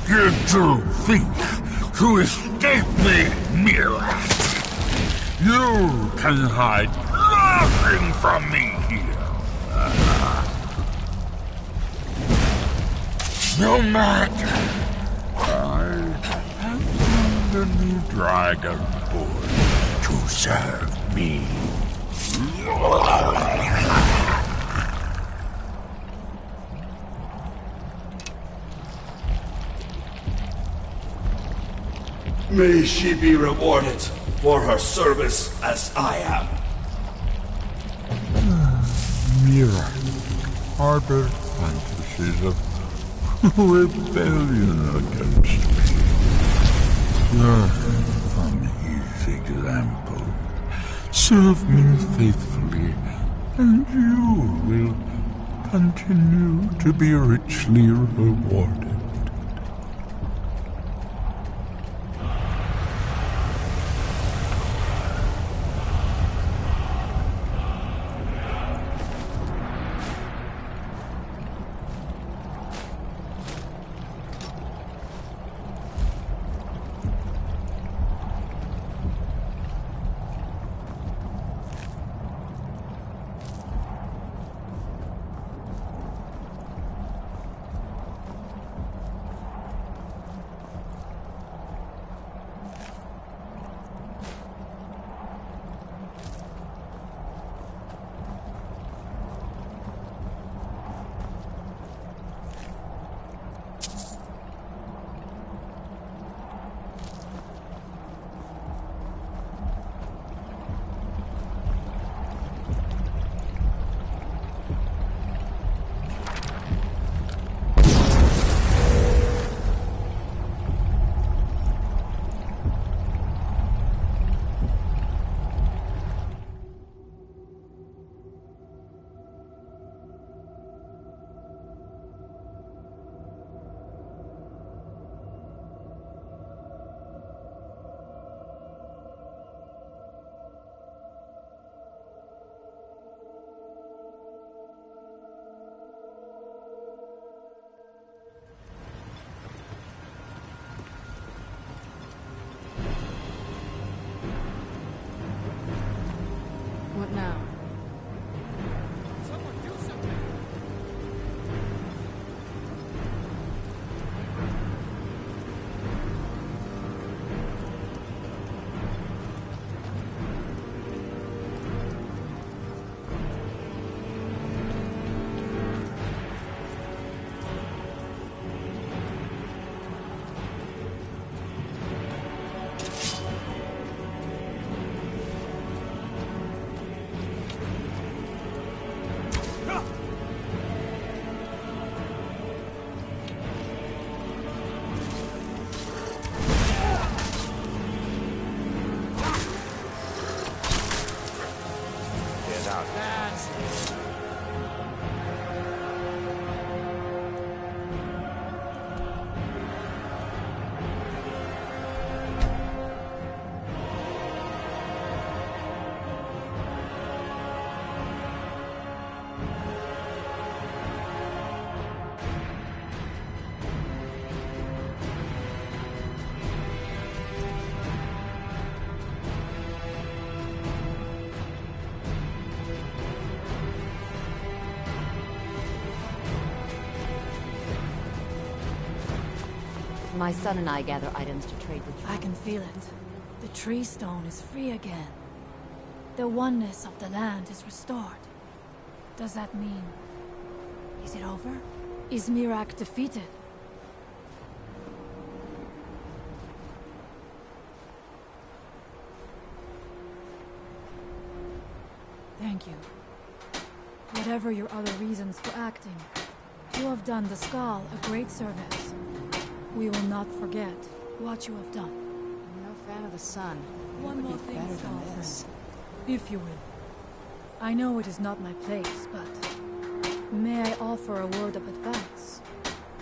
Did you think to escape me, Mirat? You can hide nothing from me here. No matter. I have seen the new dragon born to serve me. May she be rewarded for her service as I am. Mira, harbor fantasies of rebellion against me. Learn from his example. Serve me faithfully, and you will continue to be richly rewarded. My son and I gather items to trade with I can feel it. The tree stone is free again. The oneness of the land is restored. Does that mean... is it over? Is Miraak defeated? Thank you. Whatever your other reasons for acting, you have done the Skull a great service. We will not forget what you have done. I'm no fan of the sun. One more thing, Better Skull than this. friend. If you will. I know it is not my place, but may I offer a word of advice?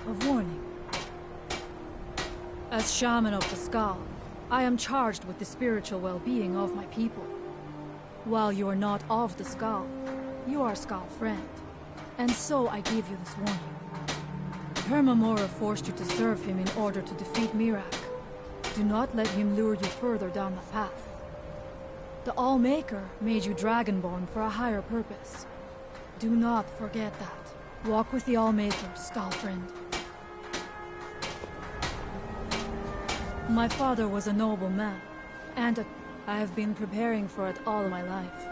Of warning? As shaman of the Skull, I am charged with the spiritual well-being of my people. While you are not of the Skull, you are Skull friend. And so I give you this warning. Hermamora forced you to serve him in order to defeat Miraak. Do not let him lure you further down the path. The All-Maker made you Dragonborn for a higher purpose. Do not forget that. Walk with the All-Maker, Skull friend. My father was a noble man, and I have been preparing for it all my life.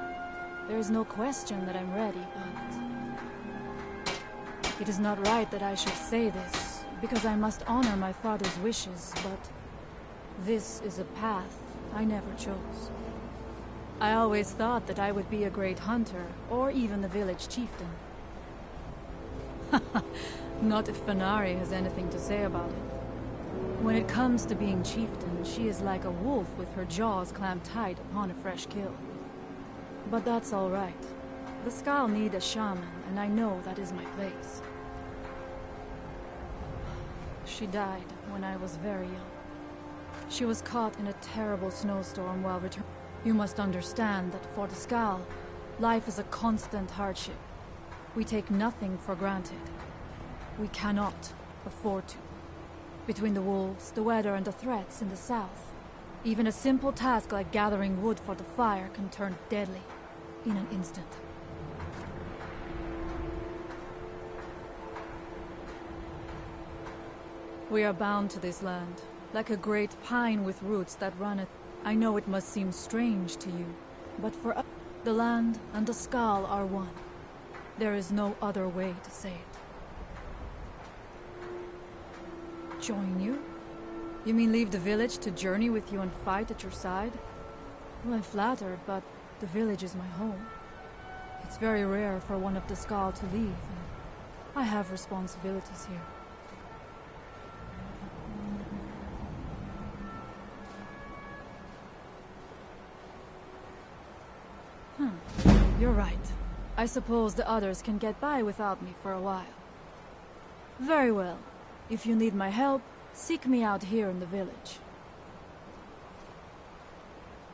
There is no question that I'm ready, but... it is not right that I should say this, because I must honor my father's wishes, but... this is a path I never chose. I always thought that I would be a great hunter, or even the village chieftain. Not if Fenari has anything to say about it. When it comes to being chieftain, she is like a wolf with her jaws clamped tight upon a fresh kill. But that's all right. The Skull need a shaman, and I know that is my place. She died when I was very young. She was caught in a terrible snowstorm while returning. You must understand that for the Skull, life is a constant hardship. We take nothing for granted. We cannot afford to. Between the wolves, the weather, and the threats in the south, even a simple task like gathering wood for the fire can turn deadly in an instant. We are bound to this land, like a great pine with roots that run it. I know it must seem strange to you, but for us, the land and the Skull are one. There is no other way to say it. Join you? You mean leave the village to journey with you and fight at your side? Well, I'm flattered, but the village is my home. It's very rare for one of the Skull to leave, and I have responsibilities here. You're right. I suppose the others can get by without me for a while. Very well. If you need my help, seek me out here in the village.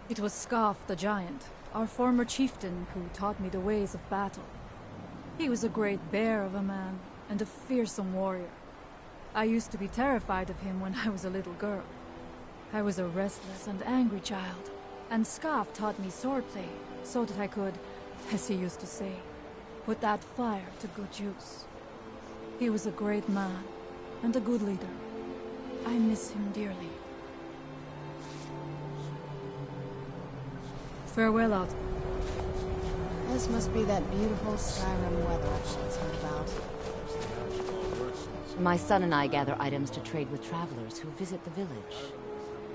It was Scoff the Giant, our former chieftain, who taught me the ways of battle. He was a great bear of a man, and a fearsome warrior. I used to be terrified of him when I was a little girl. I was a restless and angry child, and Scoff taught me swordplay, so that I could, as he used to say, put that fire to good use. He was a great man, and a good leader. I miss him dearly. Farewell out. This must be that beautiful Skyrim weather she's heard about. My son and I gather items to trade with travelers who visit the village.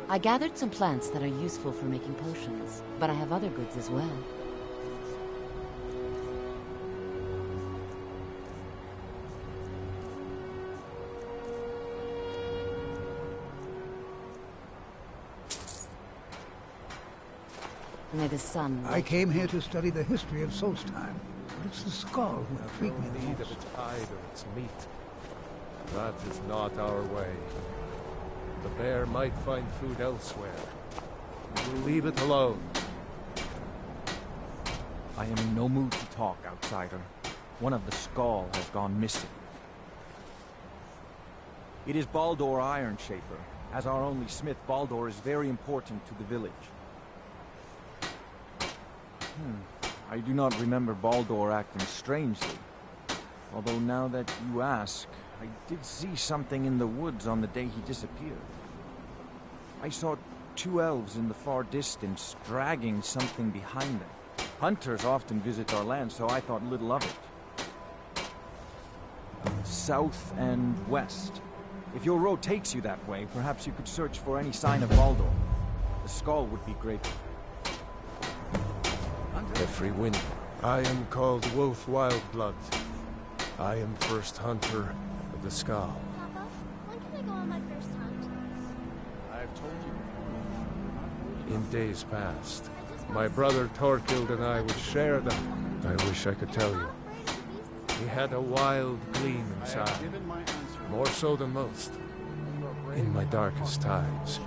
I gathered some plants that are useful for making potions, but I have other goods as well. May the sun... I came here to study the history of Solstheim, but it's the Skull who intrigue me the Need of most. its hide or its meat. That is not our way. The bear might find food elsewhere. We'll leave it alone. I am in no mood to talk, outsider. One of the Skull has gone missing. It is Baldur Ironshaper. As our only smith, Baldur is very important to the village. I do not remember Baldur acting strangely. Although now that you ask, I did see something in the woods on the day he disappeared. I saw two elves in the far distance dragging something behind them. Hunters often visit our land, so I thought little of it. South and west. If your road takes you that way, perhaps you could search for any sign of Baldur. The skull would be great. Every winter, I am called Wolf Wildblood. I am first hunter of the skull. Papa, when can I go on my first hunt? I've told you. In days past, my brother Torkild and I would share them. I wish I could tell you. He had a wild gleam inside, more so than most. In my darkest times,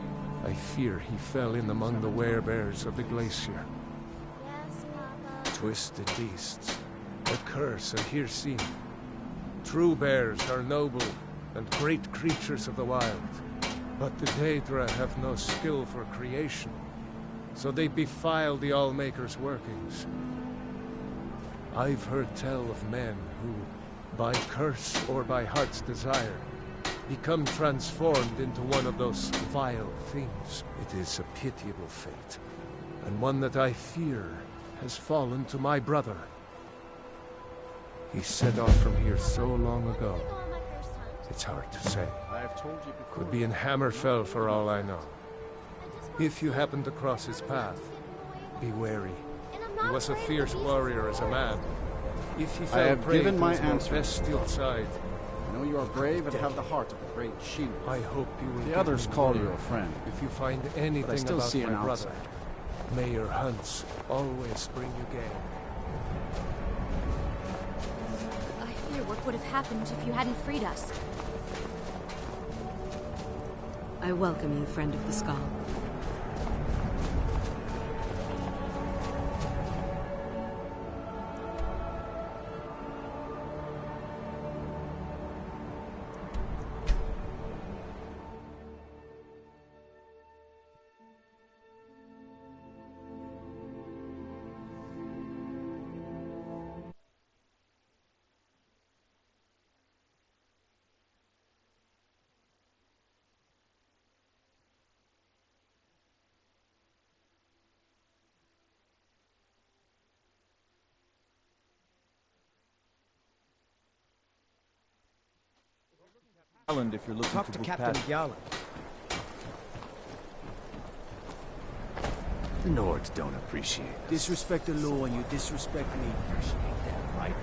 I fear he fell in among the werebears of the glacier. Yes, Papa. Twisted beasts, a curse and here seen. True bears are noble and great creatures of the wild, but the Daedra have no skill for creation, so they defile the Allmaker's workings. I've heard tell of men who, by curse or by heart's desire, become transformed into one of those vile things. It is a pitiable fate, and one that I fear has fallen to my brother. He set off from here so long ago, Go on my first hunt. it's hard to say. I've told you before. Could be in Hammerfell for all I know. If you happen to cross his path, be wary. And I'm He not was a afraid of fierce the warrior beasts as a or man. If he I fell have prey given to my his more answer. bestial side, I know you are brave and have the heart of a great chief. I hope you will The give others me call word you a friend. if you find anything still about see my an brother. outsider. May your hunts always bring you game. I fear what would have happened if you hadn't freed us. I welcome you, friend of the skull. Island if you're looking Talk to to move Captain past. Gjallar. The Nords don't appreciate us. Disrespect the law and you disrespect me. Appreciate that, right?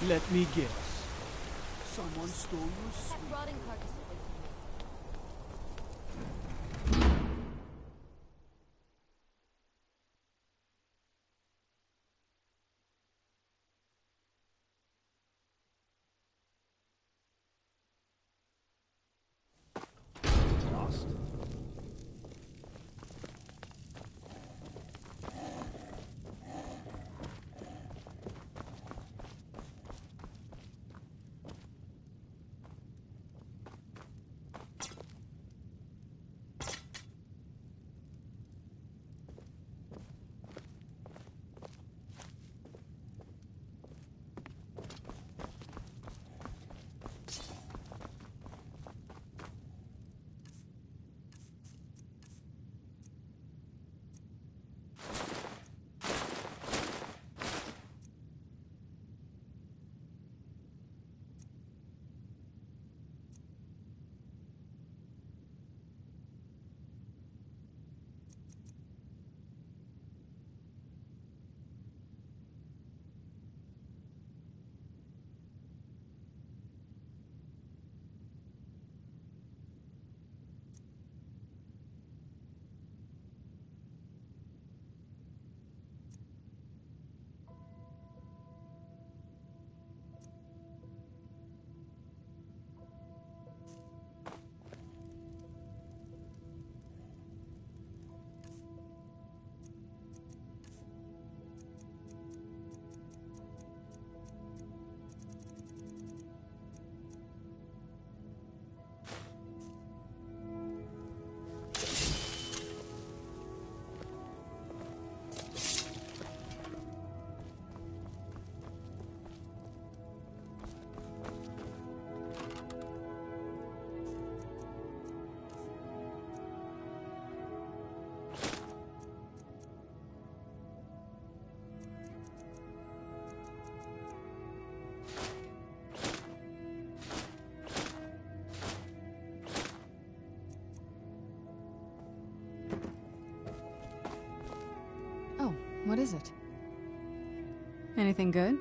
Let me guess. Someone stole your That sweet. rotting carcass away from me. Lost. What is it? Anything good?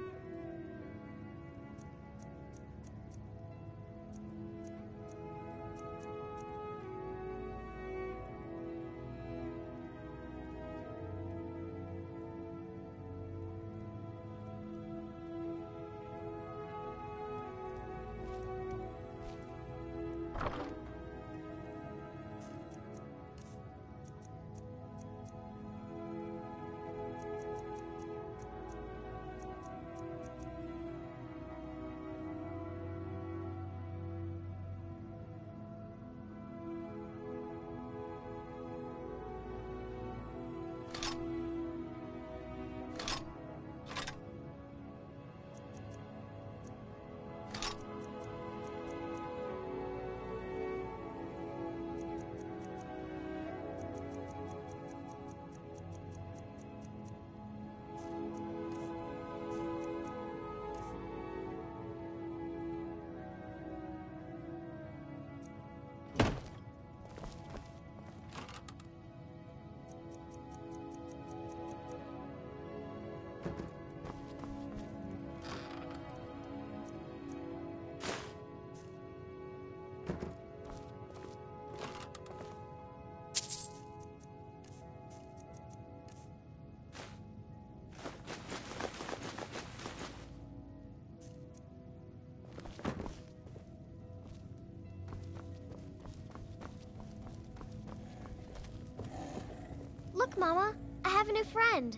Look, Mama, I have a new friend.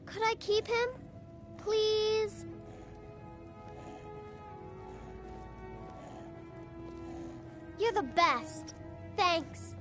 Could I keep him? Please? You're the best. Thanks.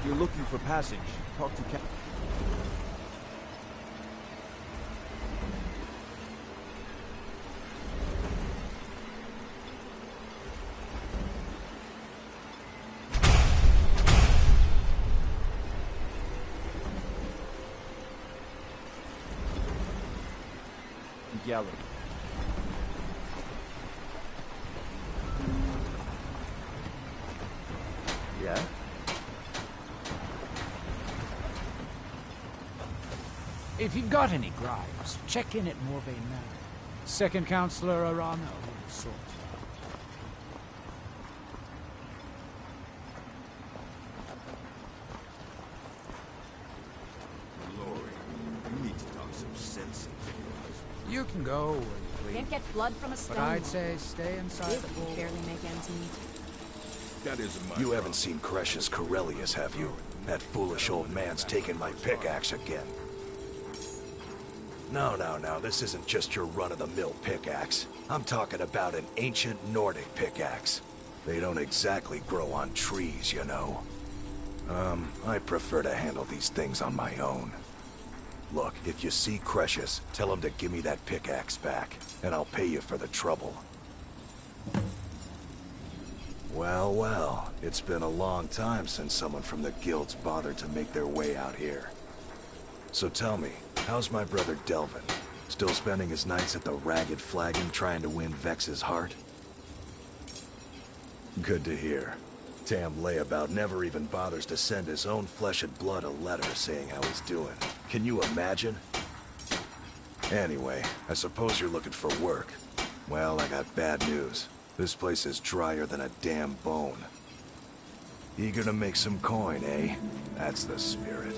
you're looking for passage, talk to Cap. Gallery. Yeah? If you've got any gripes, check in at Morvain Manor. Second Counselor Arana will sort you out. Lord, you need to talk some sense into us. You can go where you please. Can't get blood from a stone. But I'd say stay inside If the you pool. barely make ends meet. That isn't my You haven't seen Crescius Corellius, have you? That foolish old man's taken my pickaxe again. No, this isn't just your run-of-the-mill pickaxe. I'm talking about an ancient Nordic pickaxe. They don't exactly grow on trees, you know. I prefer to handle these things on my own. Look, if you see Crescius, tell him to give me that pickaxe back, and I'll pay you for the trouble. Well, it's been a long time since someone from the guilds bothered to make their way out here. So tell me, how's my brother Delvin? Still spending his nights at the Ragged Flagon trying to win Vex's heart? Good to hear. Tam Layabout never even bothers to send his own flesh and blood a letter saying how he's doing. Can you imagine? Anyway, I suppose you're looking for work. Well, I got bad news. This place is drier than a damn bone. Eager to make some coin, eh? That's the spirit.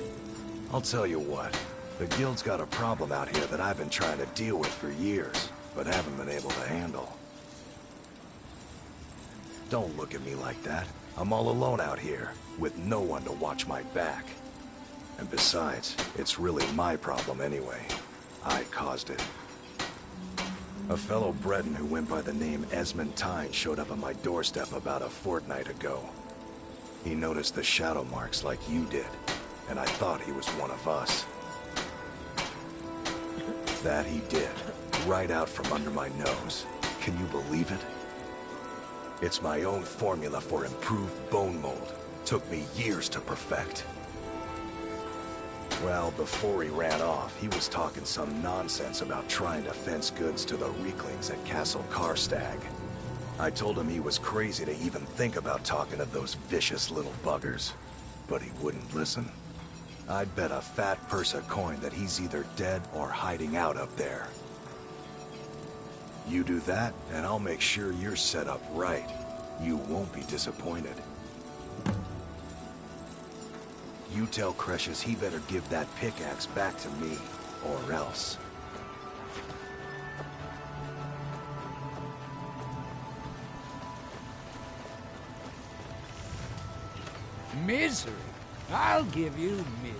I'll tell you what. The guild's got a problem out here that I've been trying to deal with for years, but haven't been able to handle. Don't look at me like that. I'm all alone out here, with no one to watch my back. And besides, it's really my problem anyway. I caused it. A fellow Breton who went by the name Esmond Tyne showed up on my doorstep about a fortnight ago. He noticed the shadow marks like you did, and I thought he was one of us. That he did, right out from under my nose. Can you believe it? It's my own formula for improved bone mold. Took me years to perfect. Well, before he ran off, he was talking some nonsense about trying to fence goods to the Reeklings at Castle Karstag. I told him he was crazy to even think about talking to those vicious little buggers, but he wouldn't listen. I'd bet a fat purse of coin that he's either dead or hiding out up there. You do that, and I'll make sure you're set up right. You won't be disappointed. You tell Crescius he better give that pickaxe back to me, or else. Misery? I'll give you misery.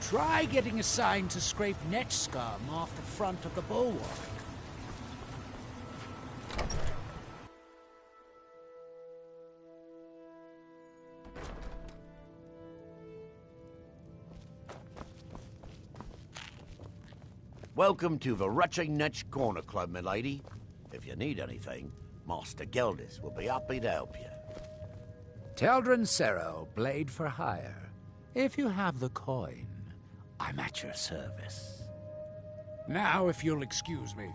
Try getting assigned to scrape net scum off the front of the bulwark. Welcome to the Retching Netch Corner Club, my lady. If you need anything, Master Geldis will be happy to help you. Teldrin Sero, blade for hire. If you have the coin, I'm at your service. Now, if you'll excuse me.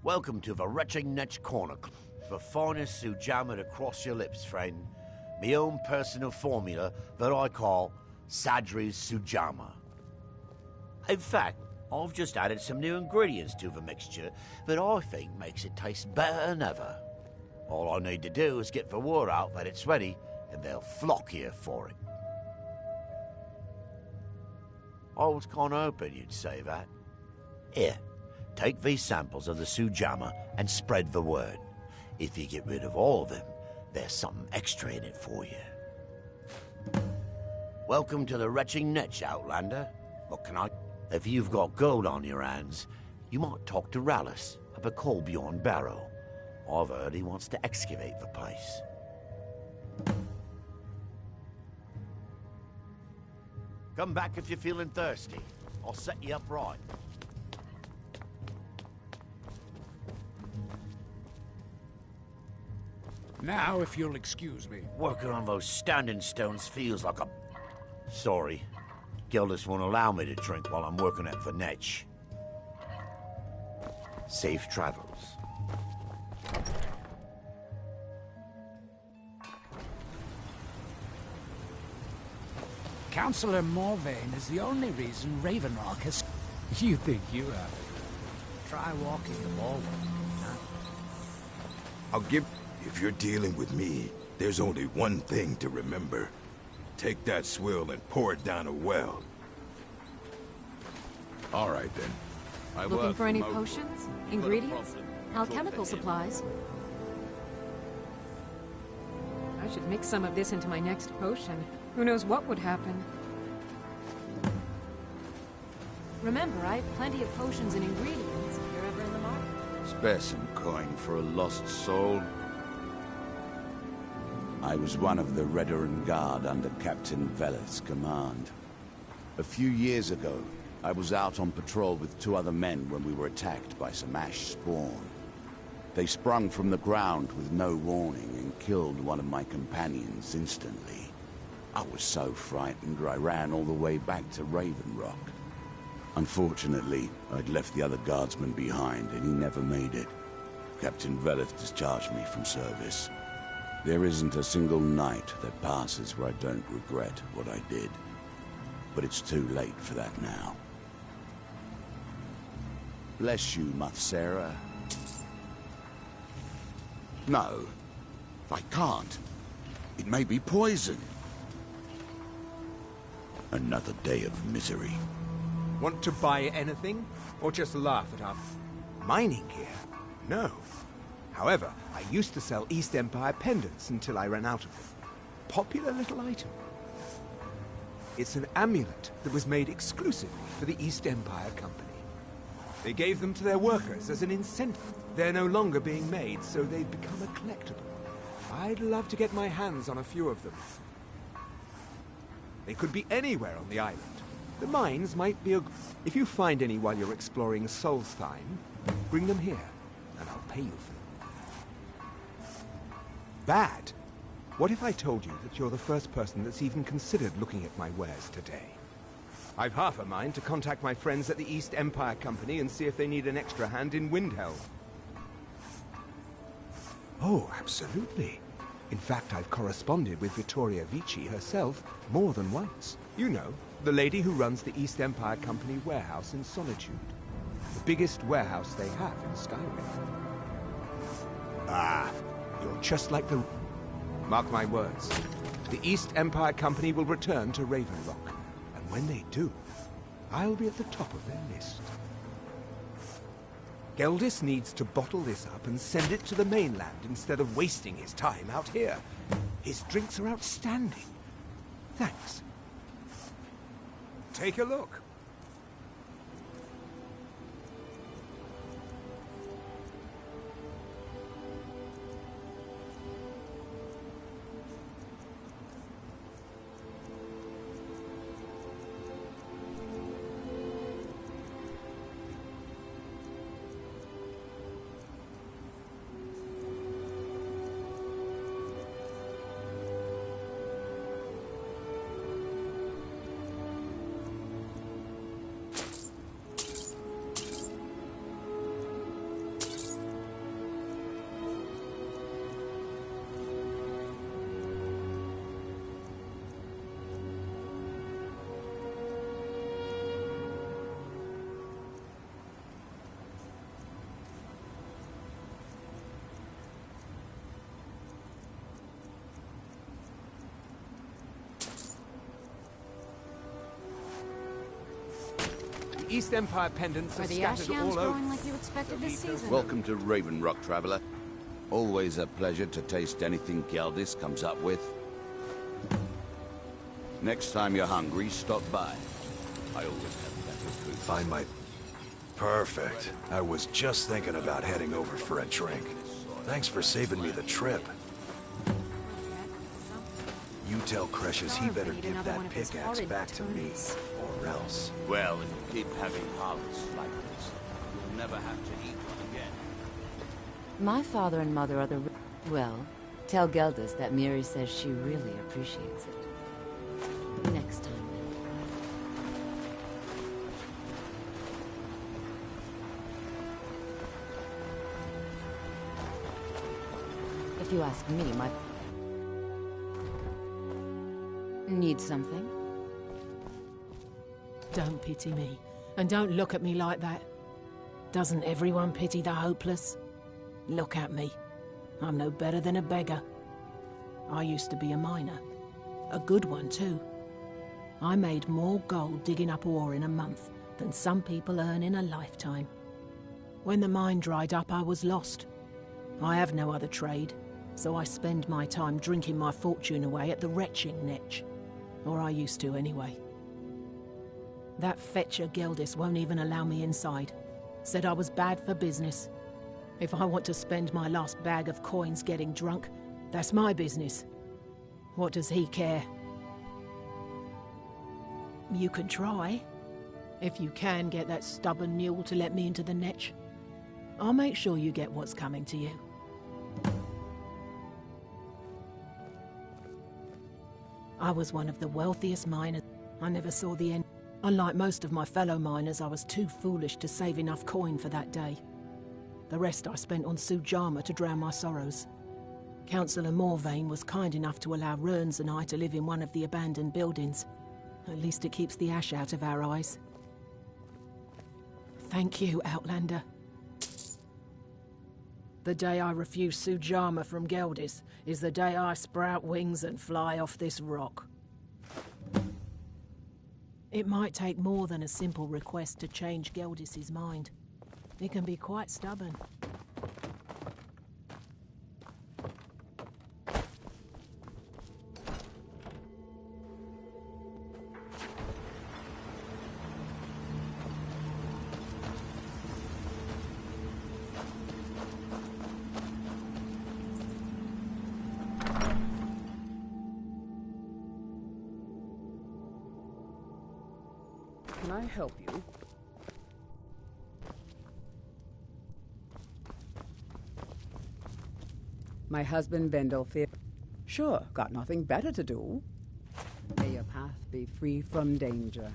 Welcome to the Retching Netch Corner Club. The finest sujama to cross your lips, friend. My own personal formula that I call Sadri's Sujama. In fact, I've just added some new ingredients to the mixture that I think makes it taste better than ever. All I need to do is get the word out that it's ready, and they'll flock here for it. I was kind of hoping you'd say that. Here, take these samples of the Sujama and spread the word. If you get rid of all of them, there's something extra in it for you. Welcome to the Retching Netch, Outlander. What can I... If you've got gold on your hands, you might talk to Rallis up a coal beyond Barrow. I've heard he wants to excavate the place. Come back if you're feeling thirsty. I'll set you up right. Now, if you'll excuse me. Working on those standing stones feels like a... Sorry. Gildis won't allow me to drink while I'm working at Venetch. Safe travels. Councillor Morvain is the only reason Ravenrock has... You think you have it? Try walking the ballroom. I'll give... If you're dealing with me, there's only one thing to remember. Take that swill and pour it down a well. All right, then. Looking for any potions? Ingredients? Alchemical supplies? I should mix some of this into my next potion. Who knows what would happen? Remember, I have plenty of potions and ingredients if you're ever in the market. Spare some coin for a lost soul. I was one of the Redoran Guard under Captain Veleth's command. A few years ago, I was out on patrol with 2 other men when we were attacked by some ash spawn. They sprung from the ground with no warning and killed one of my companions instantly. I was so frightened I ran all the way back to Ravenrock. Unfortunately, I'd left the other guardsmen behind and he never made it. Captain Veleth discharged me from service. There isn't a single night that passes where I don't regret what I did. But it's too late for that now. Bless you, Muthsera. No, I can't. It may be poison. Another day of misery. Want to buy anything? Or just laugh at our mining gear? No. However, I used to sell East Empire pendants until I ran out of them. Popular little item. It's an amulet that was made exclusively for the East Empire Company. They gave them to their workers as an incentive. They're no longer being made, so they've become a collectible. I'd love to get my hands on a few of them. They could be anywhere on the island. The mines might be a... If you find any while you're exploring Solstheim, bring them here, and I'll pay you for them. Bad? What if I told you that you're the first person that's even considered looking at my wares today? I've half a mind to contact my friends at the East Empire Company and see if they need an extra hand in Windhelm. Oh, absolutely. In fact, I've corresponded with Vittoria Vici herself more than once. You know, the lady who runs the East Empire Company warehouse in Solitude. The biggest warehouse they have in Skyrim. Ah, you're just like the... Mark my words. The East Empire Company will return to Ravenrock. And when they do, I'll be at the top of their list. Geldis needs to bottle this up and send it to the mainland instead of wasting his time out here. His drinks are outstanding. Thanks. Take a look. East Empire pendants are the ash scattered yams all over. growing like you expected this season? Welcome to Ravenrock, traveler. Always a pleasure to taste anything Geldis comes up with. Next time you're hungry, stop by. I always have Find my... Perfect. I was just thinking about heading over for a drink. Thanks for saving me the trip. You tell Cresius he better give that pickaxe back to me, or else. Well, if you keep having harvests like this, you'll never have to eat one again. My father and mother are the... Well, tell Geldis that Miri says she really appreciates it. Next time, then. If you ask me, my... Need something? Don't pity me, and don't look at me like that. Doesn't everyone pity the hopeless? Look at me. I'm no better than a beggar. I used to be a miner. A good one, too. I made more gold digging up ore in a month than some people earn in a lifetime. When the mine dried up, I was lost. I have no other trade, so I spend my time drinking my fortune away at the retching netch. Or I used to, anyway. That fetcher Geldis won't even allow me inside. Said I was bad for business. If I want to spend my last bag of coins getting drunk, that's my business. What does he care? You can try. If you can get that stubborn mule to let me into the netch, I'll make sure you get what's coming to you. I was one of the wealthiest miners. I never saw the end. Unlike most of my fellow miners, I was too foolish to save enough coin for that day. The rest I spent on Sujama to drown my sorrows. Councillor Morvain was kind enough to allow Rearns and I to live in one of the abandoned buildings. At least it keeps the ash out of our eyes. Thank you, Outlander. The day I refuse Sujama from Geldis is the day I sprout wings and fly off this rock. It might take more than a simple request to change Geldis's mind. It can be quite stubborn. Can I help you? My husband Vendel Sure, got nothing better to do. May your path be free from danger.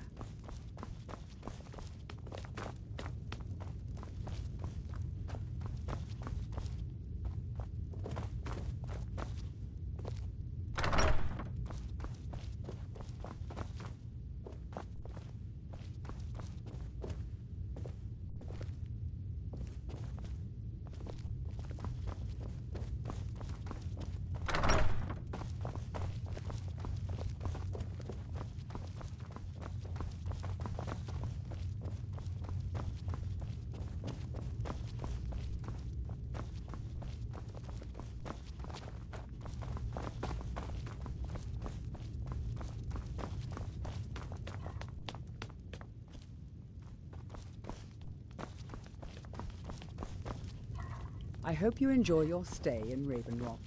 I hope you enjoy your stay in Raven Rock.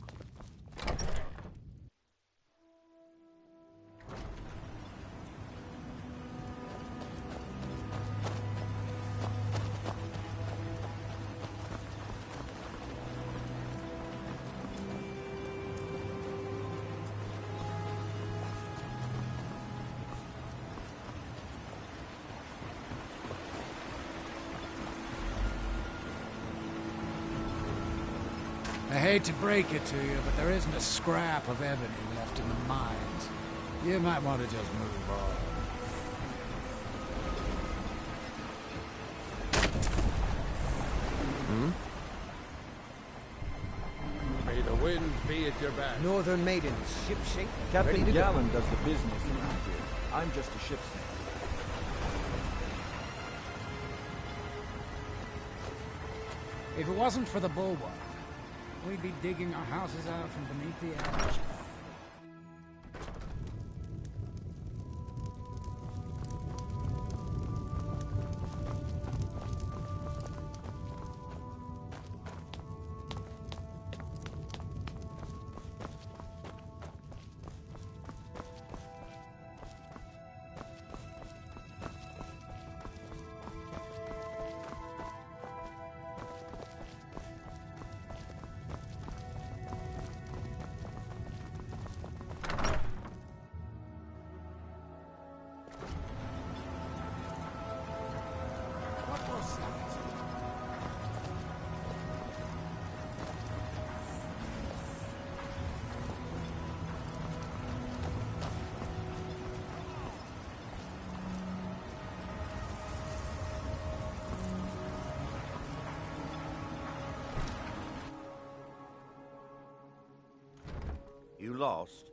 I hate to break it to you, but there isn't a scrap of ebony left in the mines. You might want to just move on. May the wind be at your back. Northern Maidens, ship-shape. Captain Gallen does the business around here. I'm just a ship's name. If it wasn't for the bulwark, we'd be digging our houses out from beneath the ash. lost?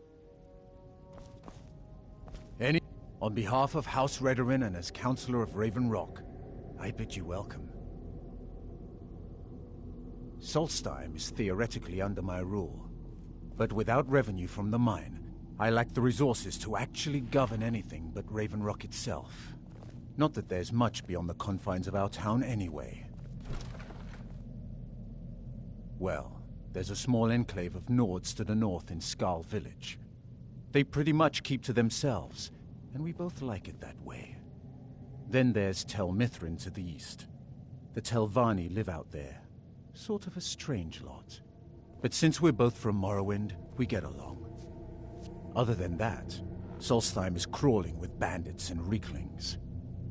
On behalf of House Redoran and as Councillor of Raven Rock, I bid you welcome. Solstheim is theoretically under my rule, but without revenue from the mine, I lack the resources to actually govern anything but Raven Rock itself. Not that there's much beyond the confines of our town anyway. Well, there's a small enclave of Nords to the north in Skal Village. They pretty much keep to themselves, and we both like it that way. Then there's Tel Mithrin to the east. The Telvanni live out there. Sort of a strange lot. But since we're both from Morrowind, we get along. Other than that, Solstheim is crawling with bandits and reeklings.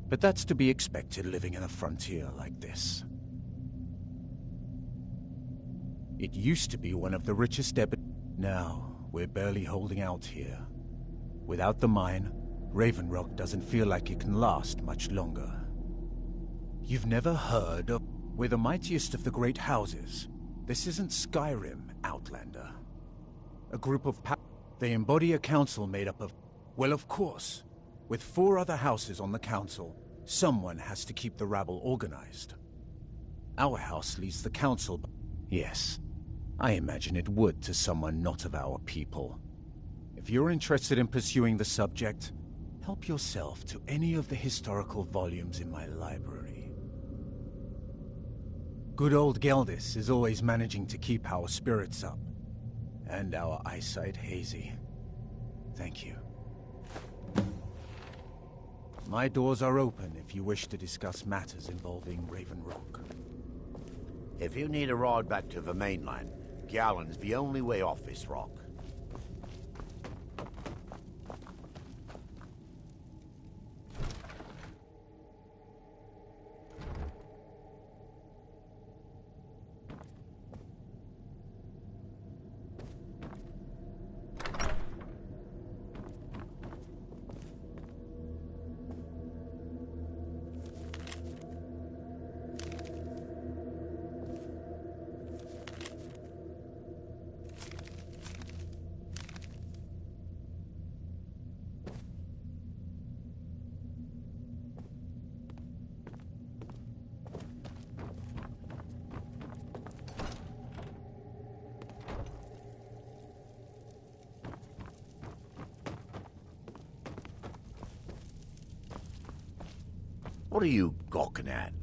But that's to be expected living in a frontier like this. It used to be one of the richest Now, we're barely holding out here. Without the mine, Raven Rock doesn't feel like it can last much longer. You've never heard of... We're the mightiest of the great houses. This isn't Skyrim, Outlander. A group of They embody a council made up of... Well, of course. With 4 other houses on the council, someone has to keep the rabble organized. Our house leads the council... Yes, I imagine it would to someone not of our people. If you're interested in pursuing the subject, help yourself to any of the historical volumes in my library. Good old Geldis is always managing to keep our spirits up, and our eyesight hazy. Thank you. My doors are open if you wish to discuss matters involving Raven Rock. If you need a ride back to the mainland, Gallen's the only way off this rock. What are you gawking at,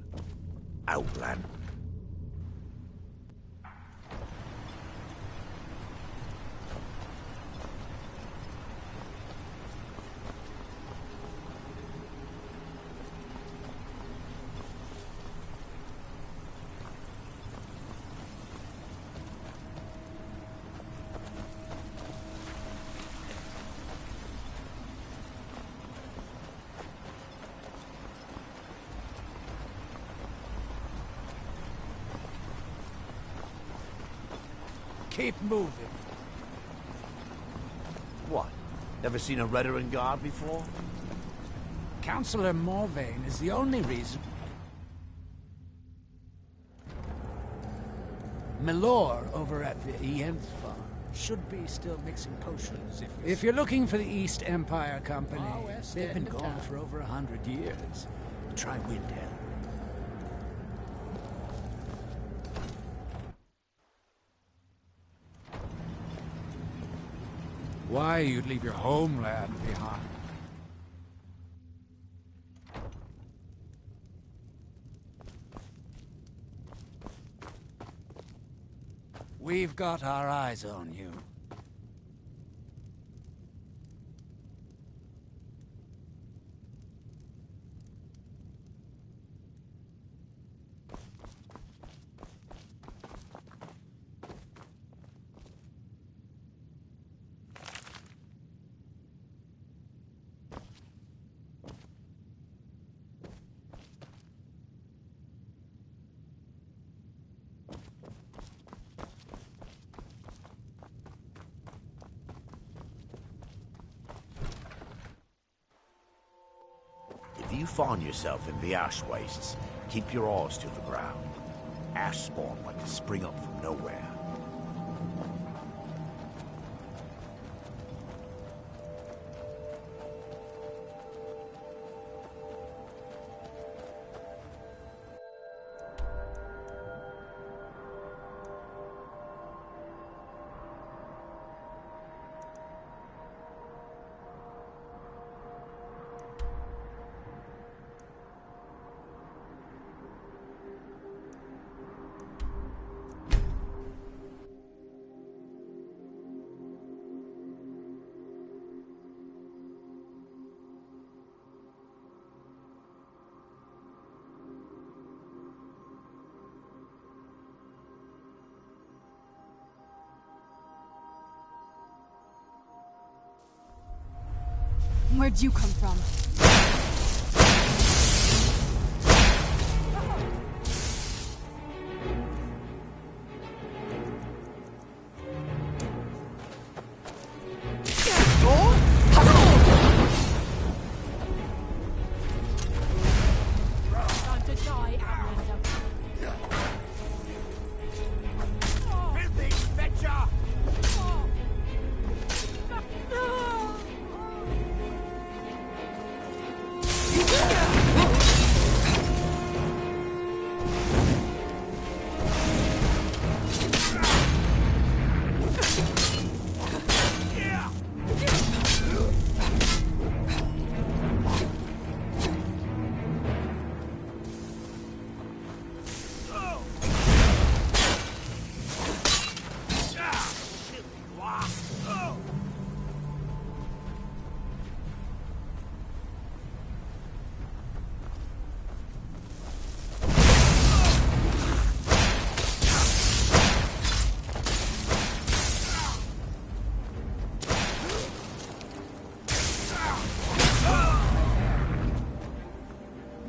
Outland? Keep moving. What? Never seen a Redoran guard before? Councillor Morvain is the only reason. Milor over at the Ienth farm should be still mixing potions. If you're looking for the East Empire Company, they've been gone for over 100 years. Try Windhelm. Why you'd leave your homeland behind? We've got our eyes on you. If you find yourself in the ash wastes, keep your eyes to the ground. Ash spawn like to spring up from nowhere. Where'd you come from? Time to die, Outlander. Filthy fetcher!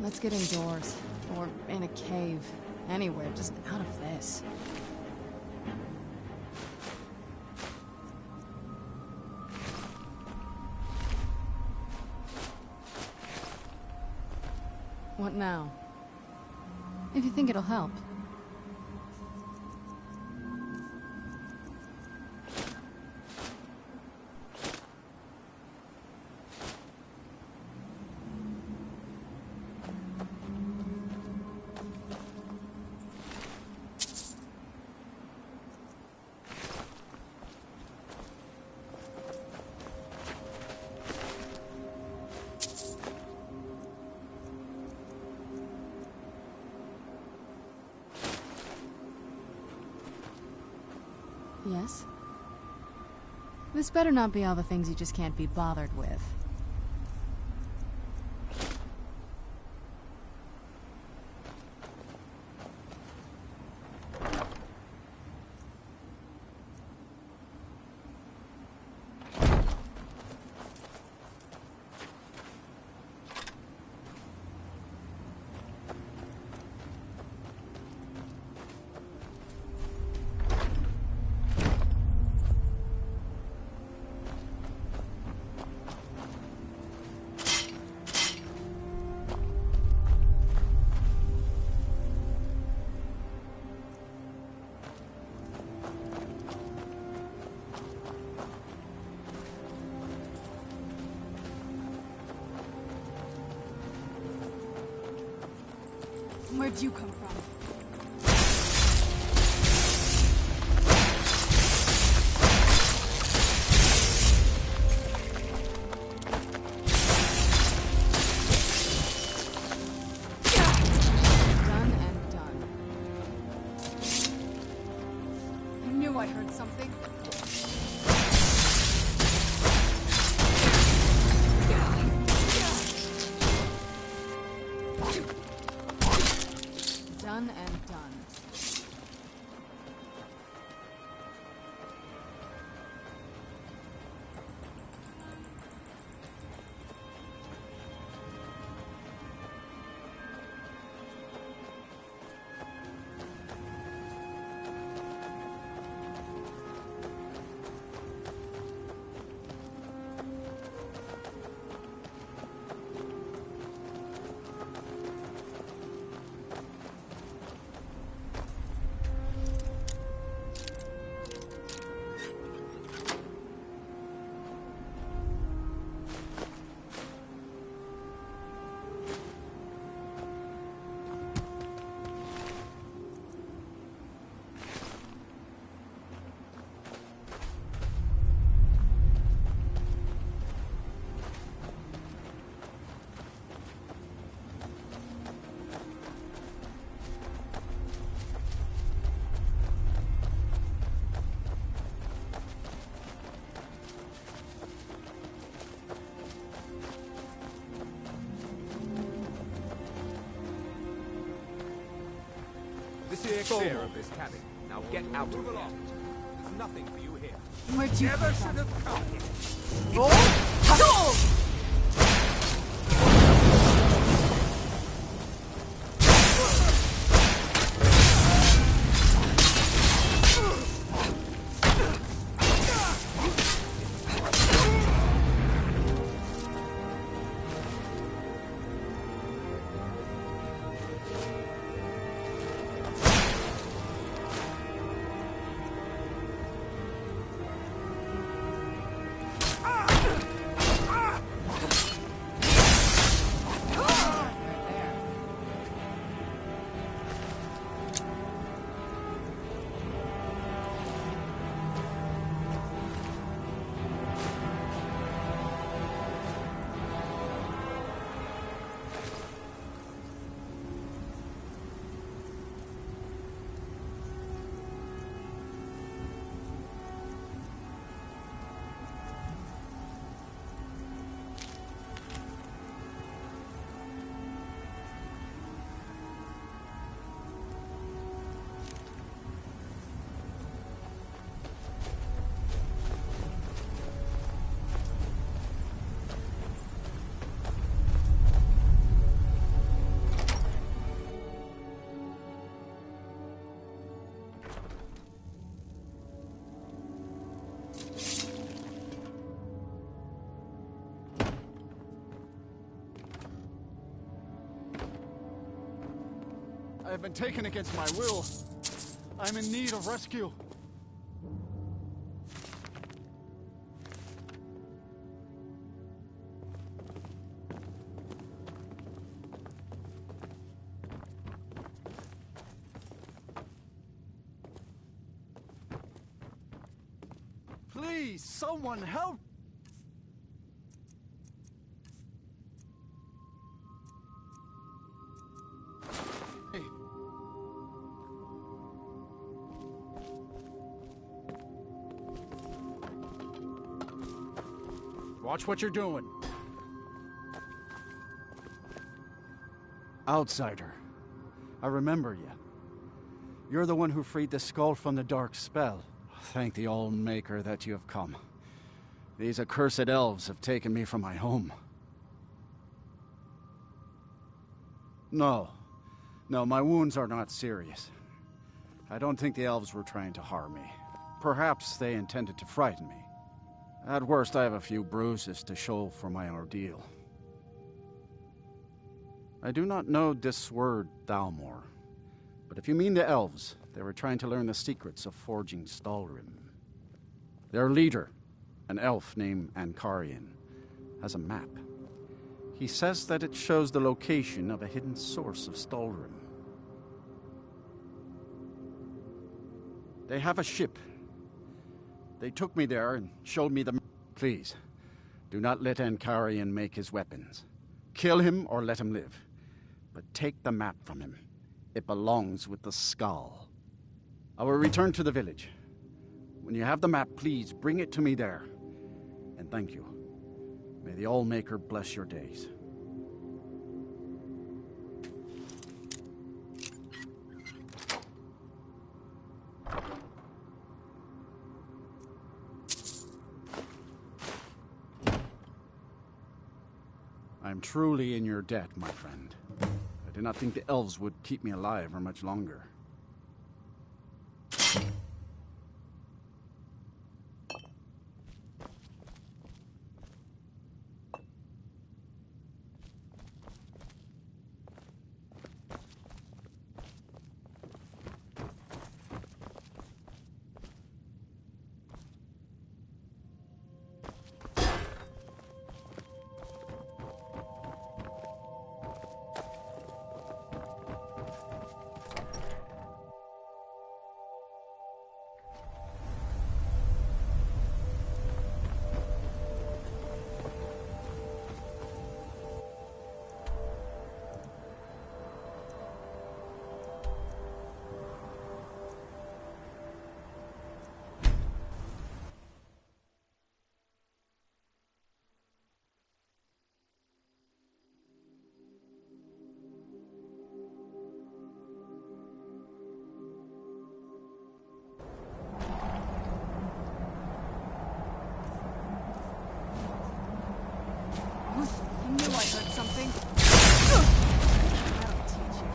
Let's get indoors. Or in a cave. Anywhere, just out of this. What now? If you think it'll help. Yes? This better not be all the things you just can't be bothered with. Where'd you come from? Done and done. I knew I heard something. Done and done. This is the exterior of this cabin. Now get out of here. There's nothing for you here. Where'd you Never come should from? have come here. have been taken against my will. I'm in need of rescue. Please, someone help! Watch what you're doing. Outsider. I remember you. You're the one who freed the skull from the dark spell. Thank the All-Maker that you have come. These accursed elves have taken me from my home. No, my wounds are not serious. I don't think the elves were trying to harm me. Perhaps they intended to frighten me. At worst, I have a few bruises to show for my ordeal. I do not know this word, Thalmor, but if you mean the elves, they were trying to learn the secrets of forging Stalrim. Their leader, an elf named Ankarian, has a map. He says that it shows the location of a hidden source of Stalrim. They have a ship. They took me there and showed me the... Please, do not let Ankarian make his weapons. Kill him or let him live. But take the map from him. It belongs with the skull. I will return to the village. When you have the map, please bring it to me there. And thank you. May the All-Maker bless your days. I'm truly in your debt, my friend. I did not think the elves would keep me alive for much longer. I knew I heard something. That'll teach you.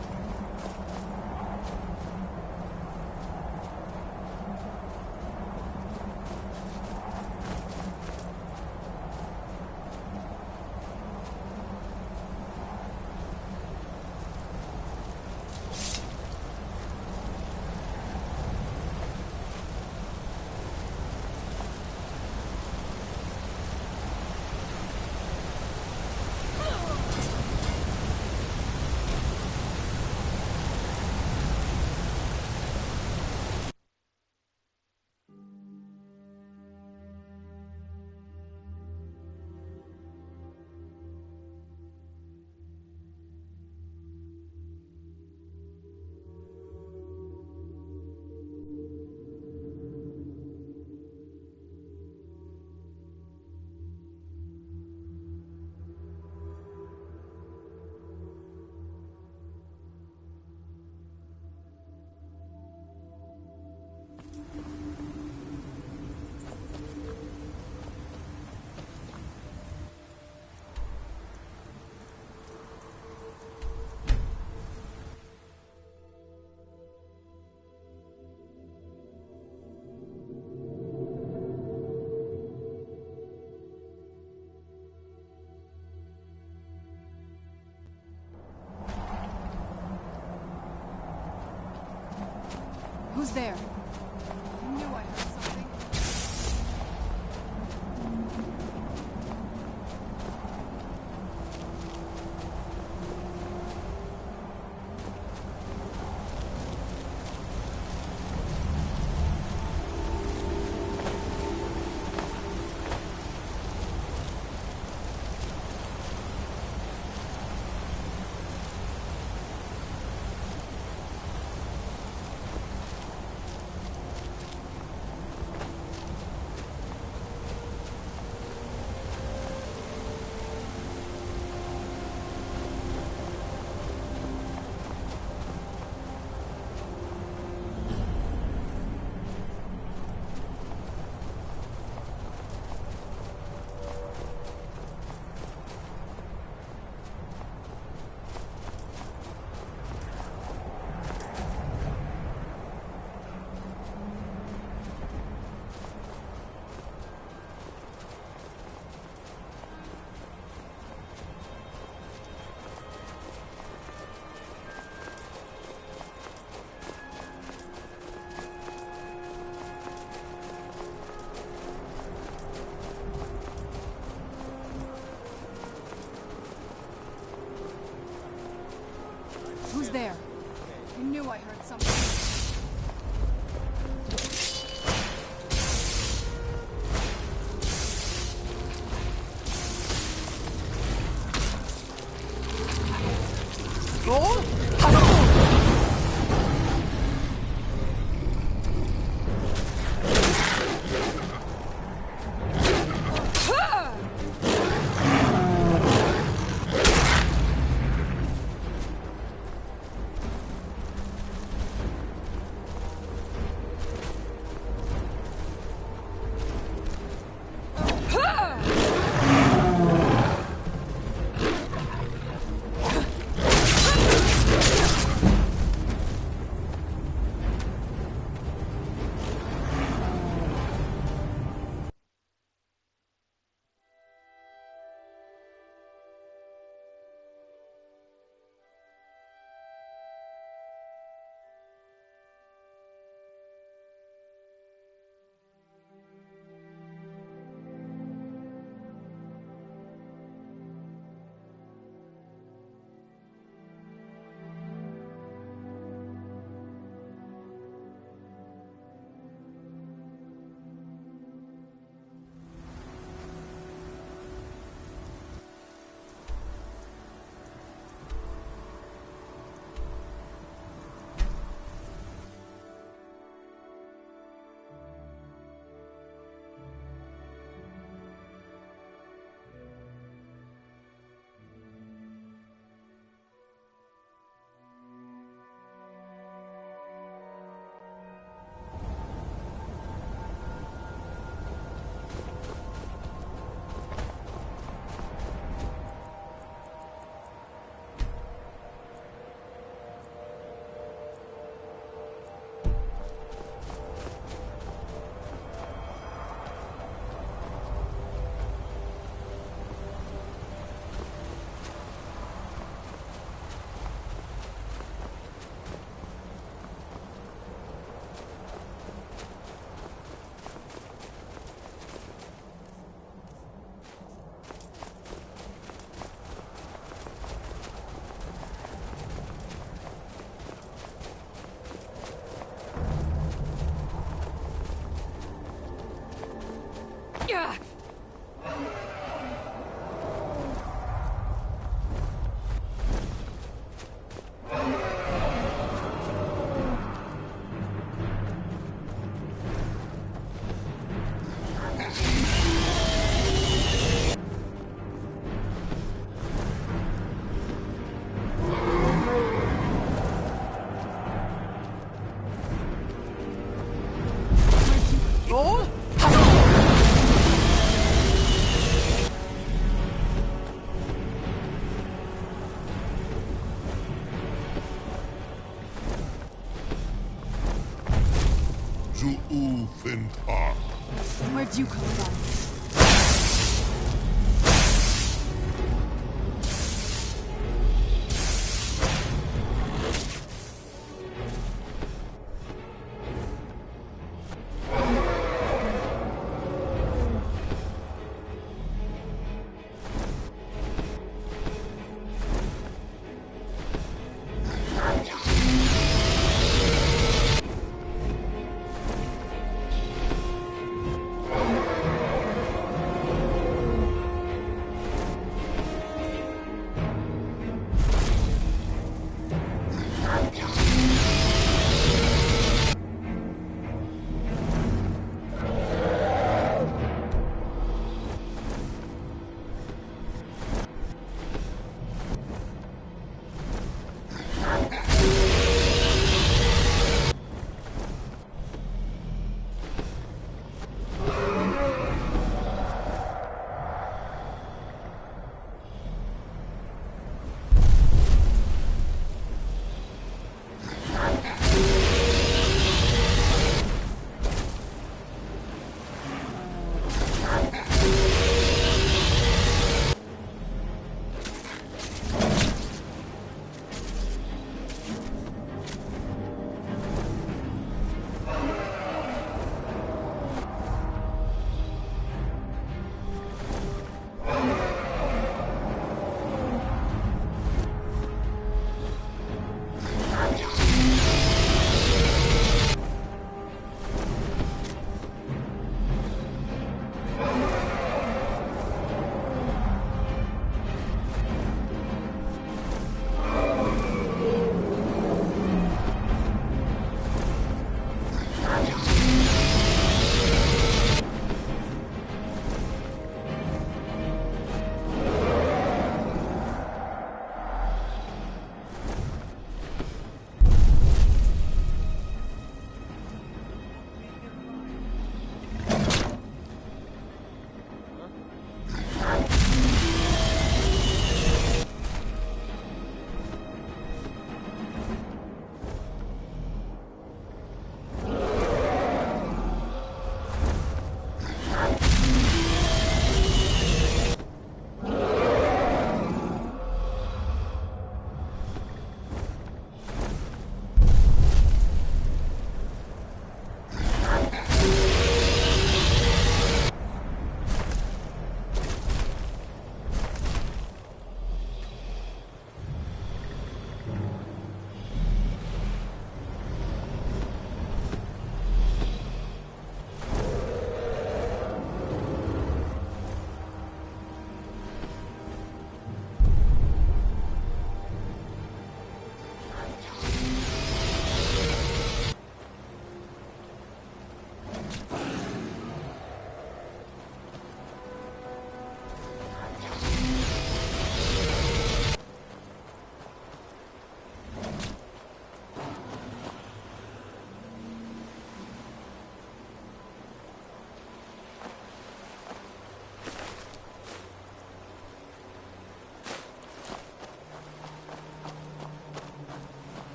Who's there? I knew I heard something. Who's there? I knew I heard something. Where'd you come from?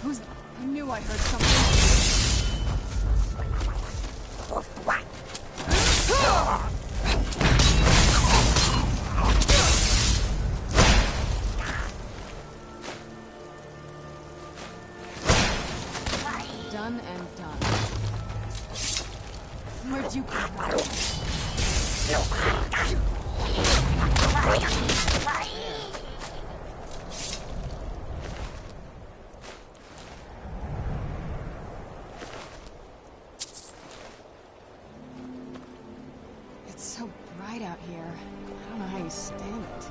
Who's... I knew I heard something. Done and done. Where'd you come from? It's so bright out here. I don't know how you stand it.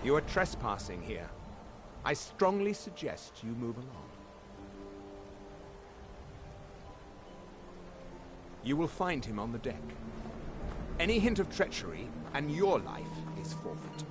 You are trespassing here. I strongly suggest you move along. You will find him on the deck. Any hint of treachery, and your life is forfeit.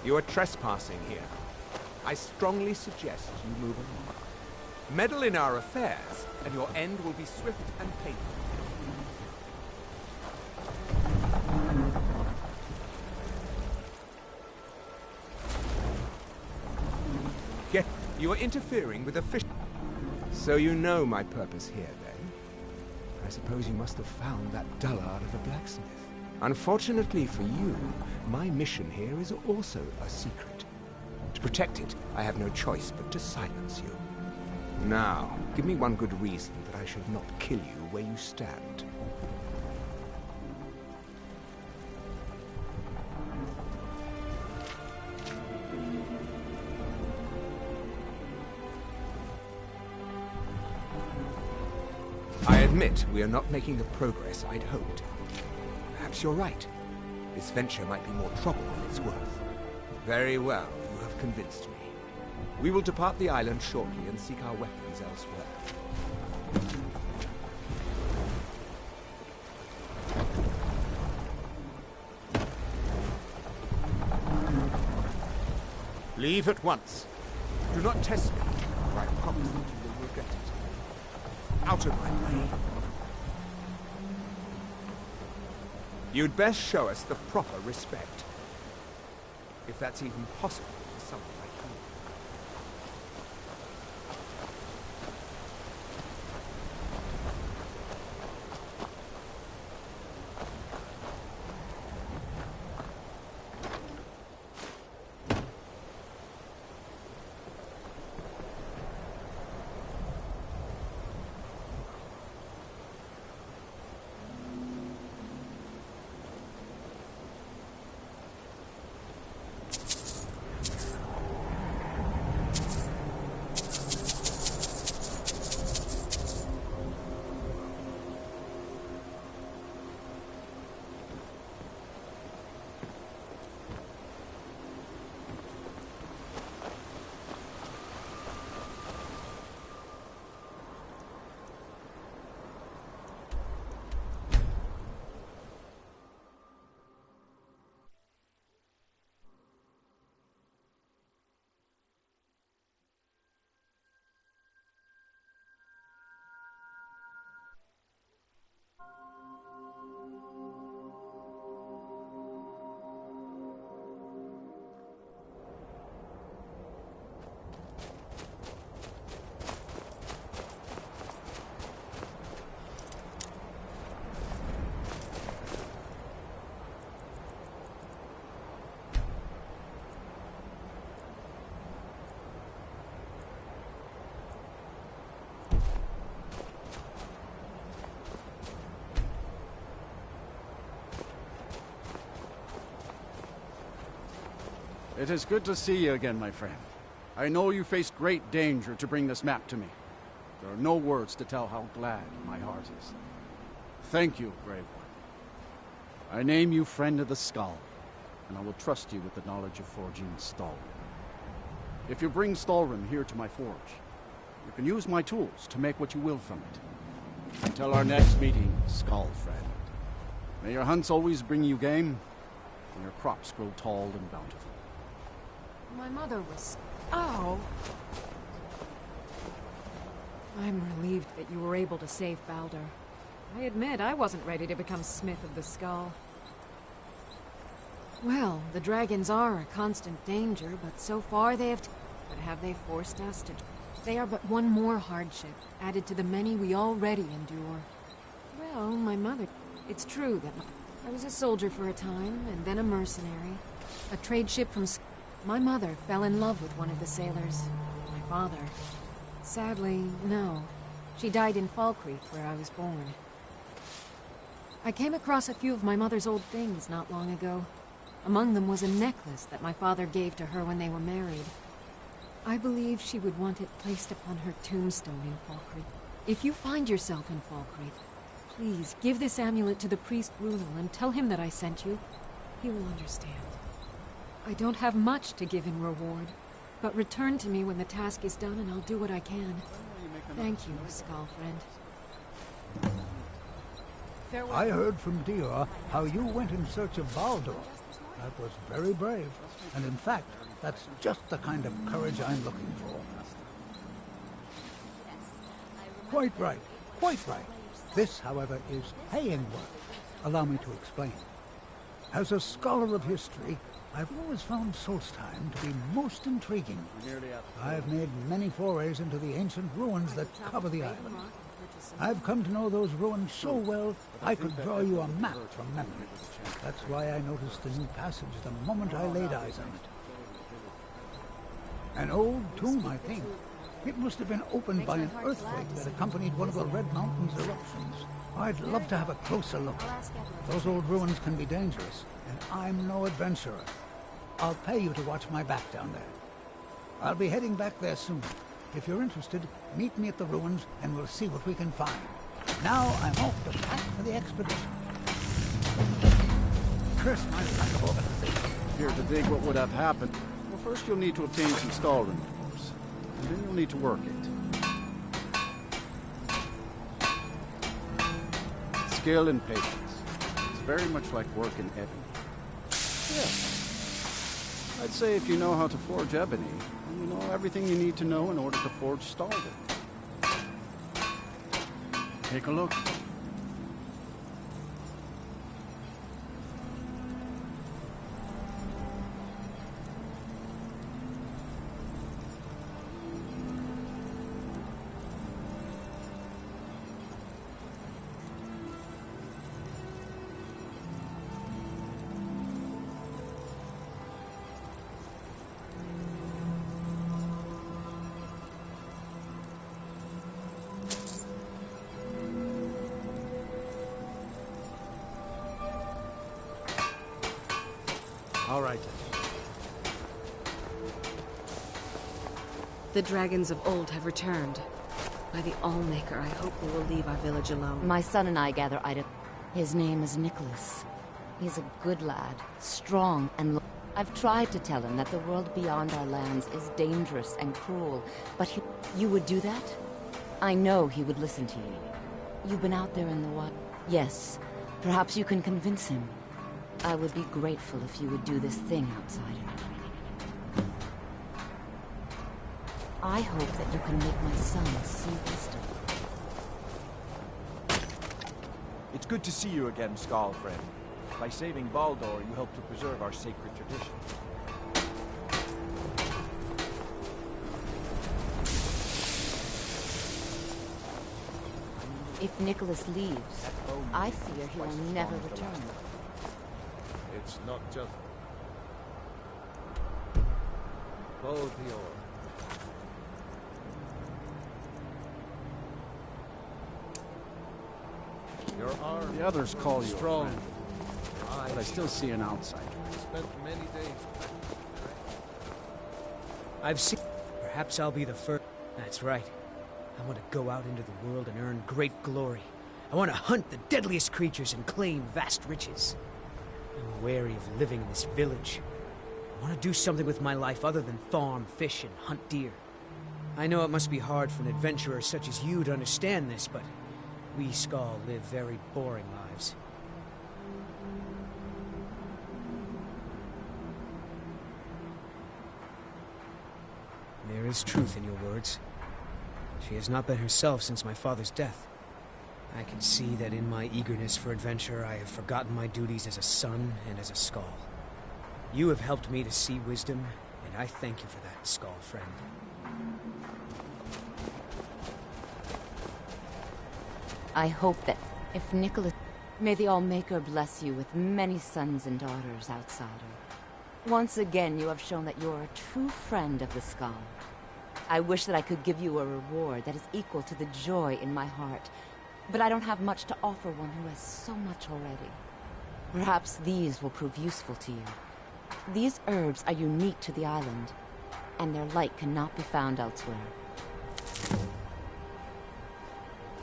You are trespassing here. I strongly suggest you move along. Meddle in our affairs, and your end will be swift and painful. You are interfering with official... So you know my purpose here, then? I suppose you must have found that dullard of a blacksmith. Unfortunately for you, my mission here is also a secret. To protect it, I have no choice but to silence you. Now, give me one good reason that I should not kill you where you stand. I admit we are not making the progress I'd hoped. Perhaps you're right. This venture might be more trouble than it's worth. Very well, you have convinced me. We will depart the island shortly and seek our weapons elsewhere. Leave at once. Do not test me, or I promise that you will regret it. Out of my way. You'd best show us the proper respect. If that's even possible for someone like you. It is good to see you again, my friend. I know you faced great danger to bring this map to me. There are no words to tell how glad my heart is. Thank you, brave one. I name you Friend of the Skull, and I will trust you with the knowledge of forging Stalrim. If you bring Stalrim here to my forge, you can use my tools to make what you will from it. Until our next meeting, Skull Friend. May your hunts always bring you game, and your crops grow tall and bountiful. My mother was... Oh! I'm relieved that you were able to save Baldur. I admit I wasn't ready to become Smith of the Skull. Well, the dragons are a constant danger, but so far they have... But have they forced us to... They are but one more hardship, added to the many we already endure. Well, my mother... It's true that I was a soldier for a time, and then a mercenary. A trade ship from... My mother fell in love with one of the sailors. My father. Sadly, no. She died in Fall Creek, where I was born. I came across a few of my mother's old things not long ago. Among them was a necklace that my father gave to her when they were married. I believe she would want it placed upon her tombstone in Fall Creek. If you find yourself in Fall Creek, please give this amulet to the priest Runel and tell him that I sent you. He will understand. I don't have much to give in reward, but return to me when the task is done and I'll do what I can. Thank you, Skull Friend. I heard from Dior how you went in search of Baldur. That was very brave, and in fact, that's just the kind of courage I'm looking for. Quite right, quite right. This, however, is paying work. Allow me to explain. As a scholar of history, I've always found Solstheim to be most intriguing. I've made many forays into the ancient ruins that cover the island. I've come to know those ruins so well, I could draw you a map from memory. That's why I noticed the new passage the moment I laid eyes on it. An old tomb, I think. It must have been opened by an earthquake that accompanied one of the Red Mountains eruptions. I'd love to have a closer look. Those old ruins can be dangerous, and I'm no adventurer. I'll pay you to watch my back down there. I'll be heading back there soon. If you're interested, meet me at the ruins and we'll see what we can find. Now I'm off to pack for the expedition. Curse my lack of organization. Here to dig what would have happened. Well, first you'll need to obtain some Stalrim, of course. And then you'll need to work it. Skill and patience. It's very much like work in ebony. Yeah. I'd say if you know how to forge ebony, then you know everything you need to know in order to forge Stalrim. Take a look. All right. The dragons of old have returned. By the Allmaker, I hope we will leave our village alone. My son and I gather items. His name is Nicholas. He's a good lad, strong and... I've tried to tell him that the world beyond our lands is dangerous and cruel, but you would do that? I know he would listen to you. You've been out there in the wild. Yes, perhaps you can convince him. I would be grateful if you would do this thing, outsider. I hope that you can make my son see wisdom. It's good to see you again, Skull Friend. By saving Baldur, you help to preserve our sacred tradition. If Nicholas leaves, I fear he will never return. It's not just... Baldur. Your arm. The others call you strong. a friend, but I still see an outsider. Spent many days. I've seen... Perhaps I'll be the first... That's right. I want to go out into the world and earn great glory. I want to hunt the deadliest creatures and claim vast riches. I'm wary of living in this village. I want to do something with my life other than farm, fish, and hunt deer. I know it must be hard for an adventurer such as you to understand this, but we Skaal live very boring lives. There is truth in your words. She has not been herself since my father's death. I can see that in my eagerness for adventure, I have forgotten my duties as a son and as a Skaal. You have helped me to see wisdom, and I thank you for that, Skaal friend. I hope that if Nicholas... May the Allmaker bless you with many sons and daughters, outsider. Once again, you have shown that you're a true friend of the Skaal. I wish that I could give you a reward that is equal to the joy in my heart, but I don't have much to offer one who has so much already. Perhaps these will prove useful to you. These herbs are unique to the island, and their light cannot be found elsewhere.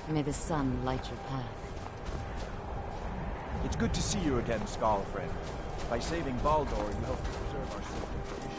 May the sun light your path. It's good to see you again, Skaal friend. By saving Baldor, you helped to preserve our sacred tradition.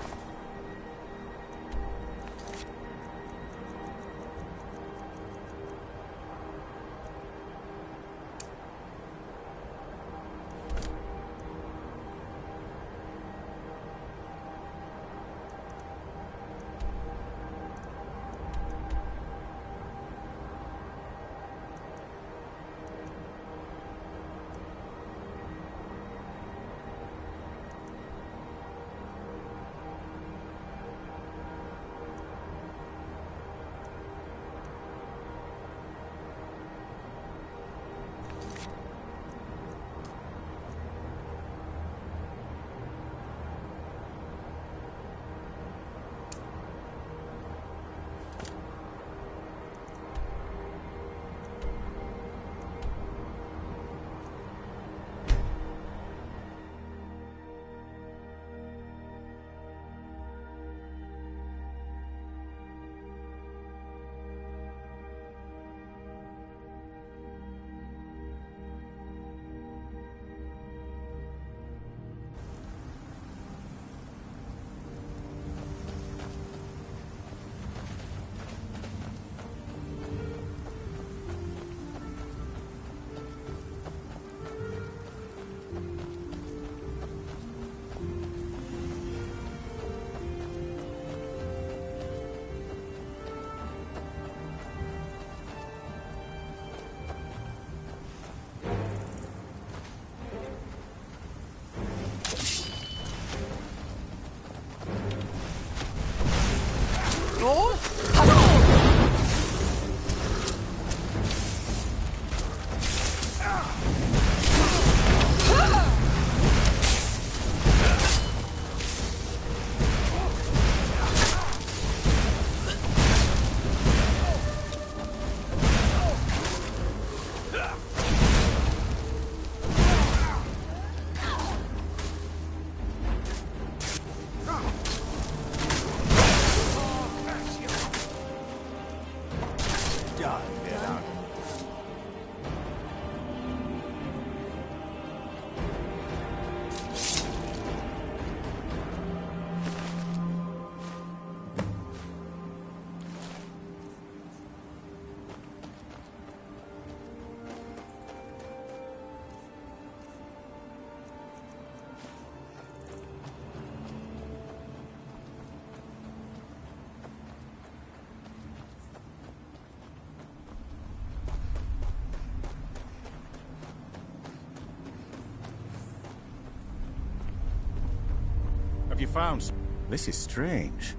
Have you found... This is strange.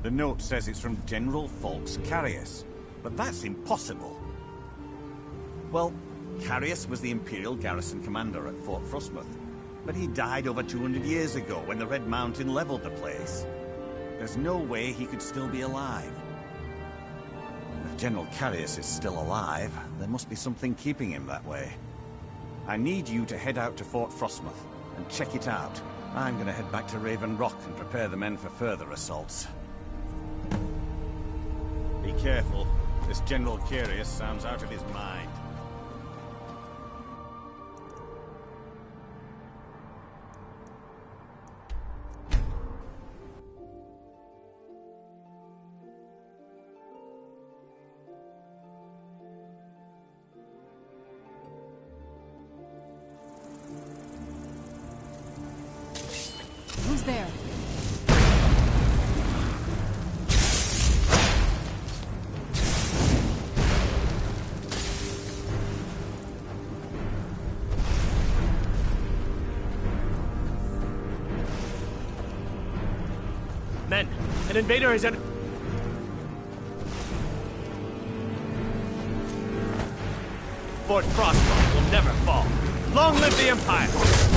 The note says it's from General Folks Carius, but that's impossible. Well, Carius was the Imperial garrison commander at Fort Frostmoth, but he died over 200 years ago when the Red Mountain leveled the place. There's no way he could still be alive. If General Carius is still alive, there must be something keeping him that way. I need you to head out to Fort Frostmoth and check it out. I'm gonna head back to Raven Rock and prepare the men for further assaults. careful. This General Curious sounds out of his mind. Who's there? Men, an invader is under... Fort Frostmourne will never fall. Long live the Empire!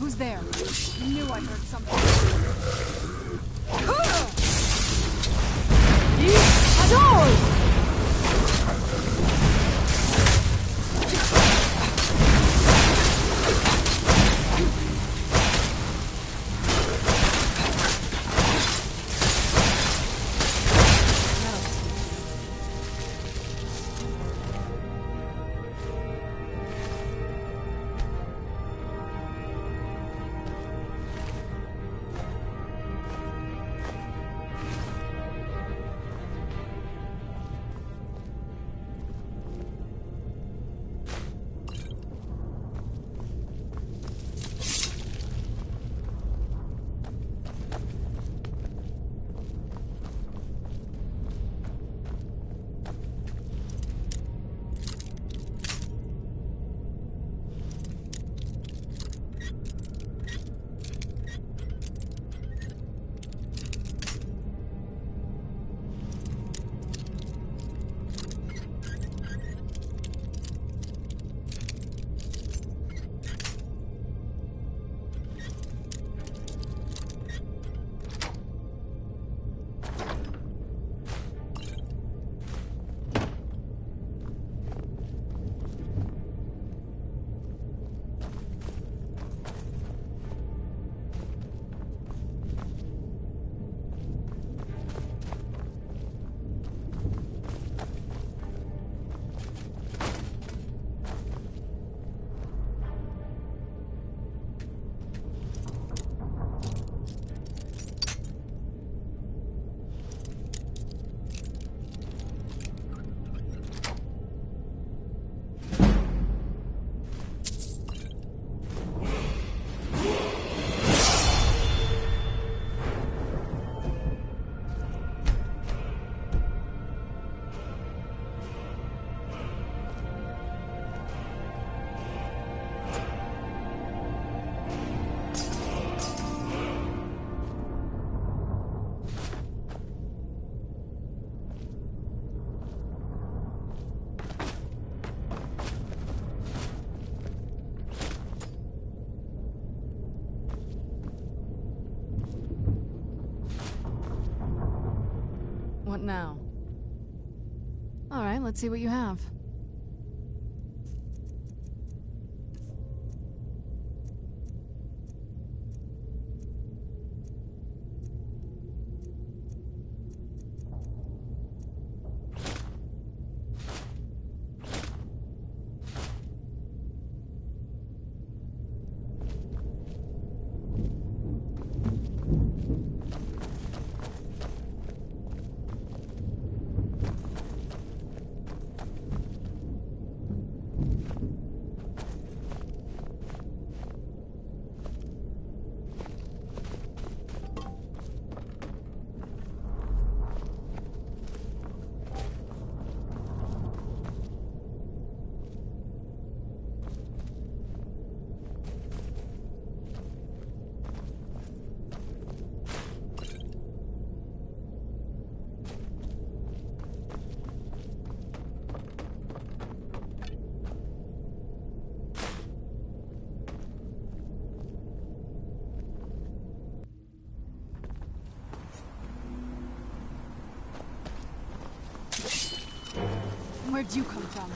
Who's there? I knew I heard something. What now? All right, let's see what you have. Where'd you come from?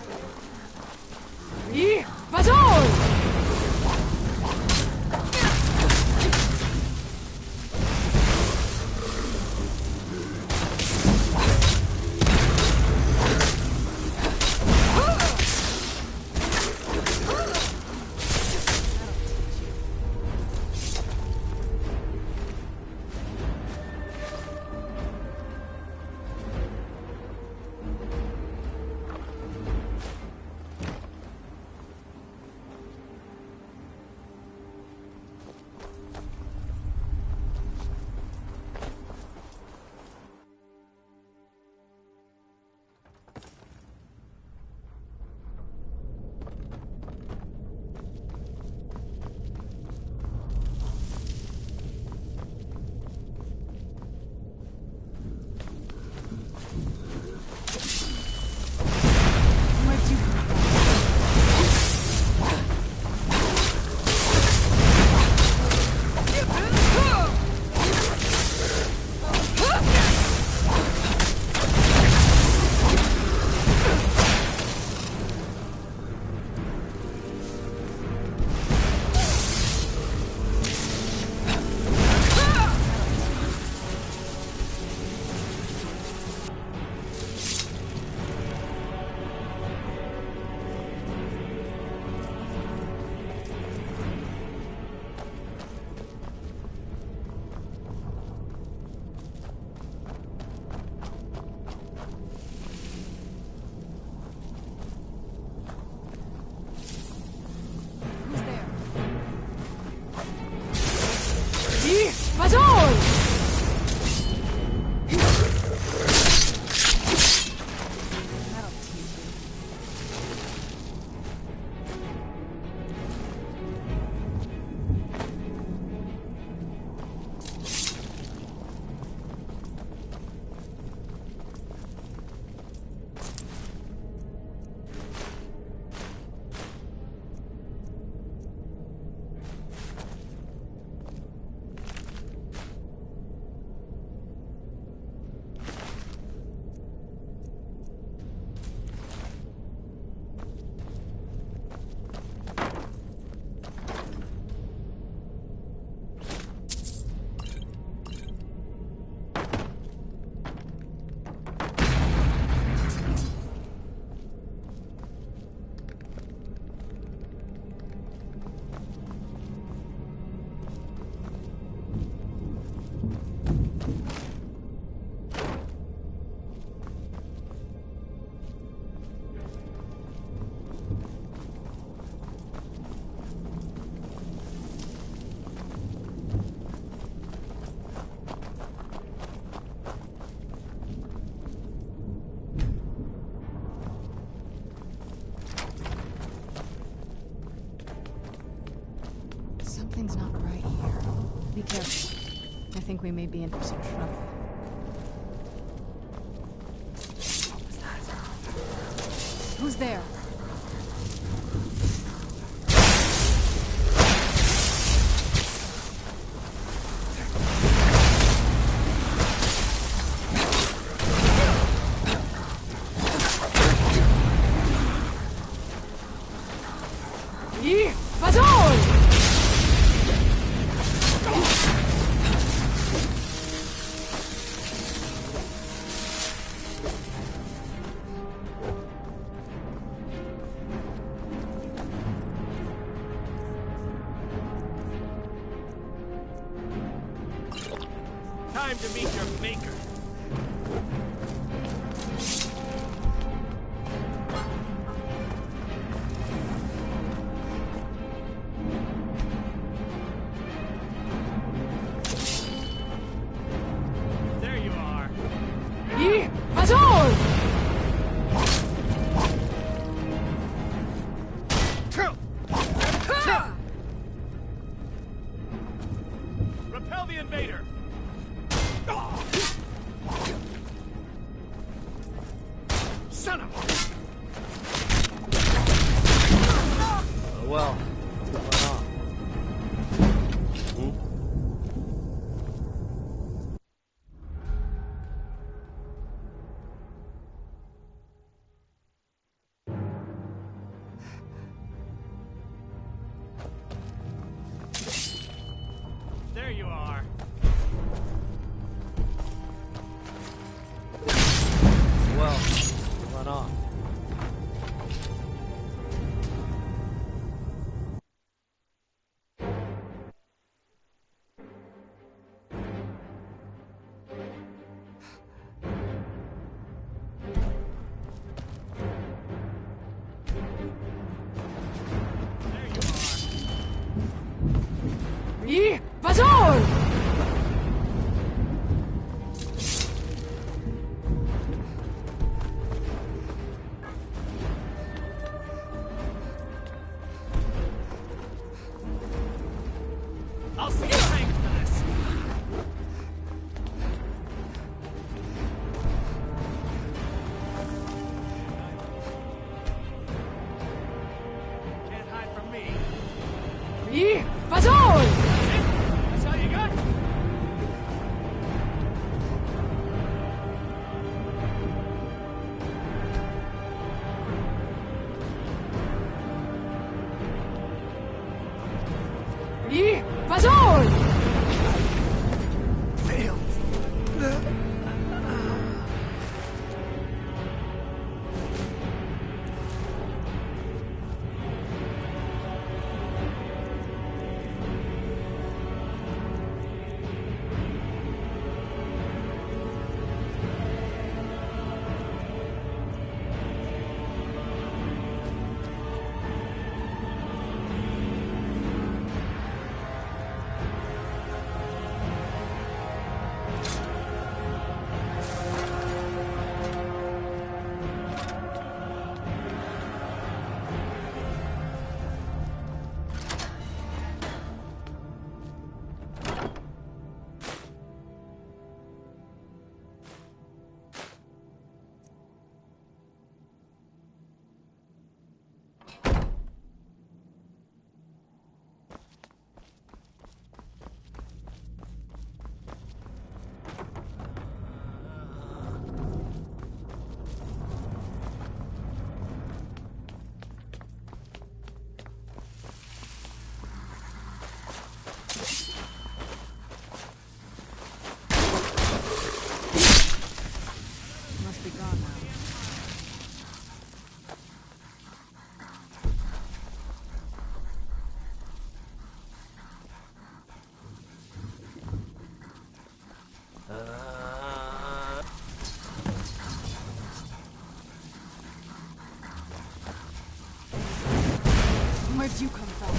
think we may be in for some trouble. Who's there? Time to meet your maker. There you are. Repel the invader. Son of a... Well, went on. There you are. Well, went on. I'll see you thanks for this. Can't hide from me. That's all you got? Must be gone now. Where'd you come from?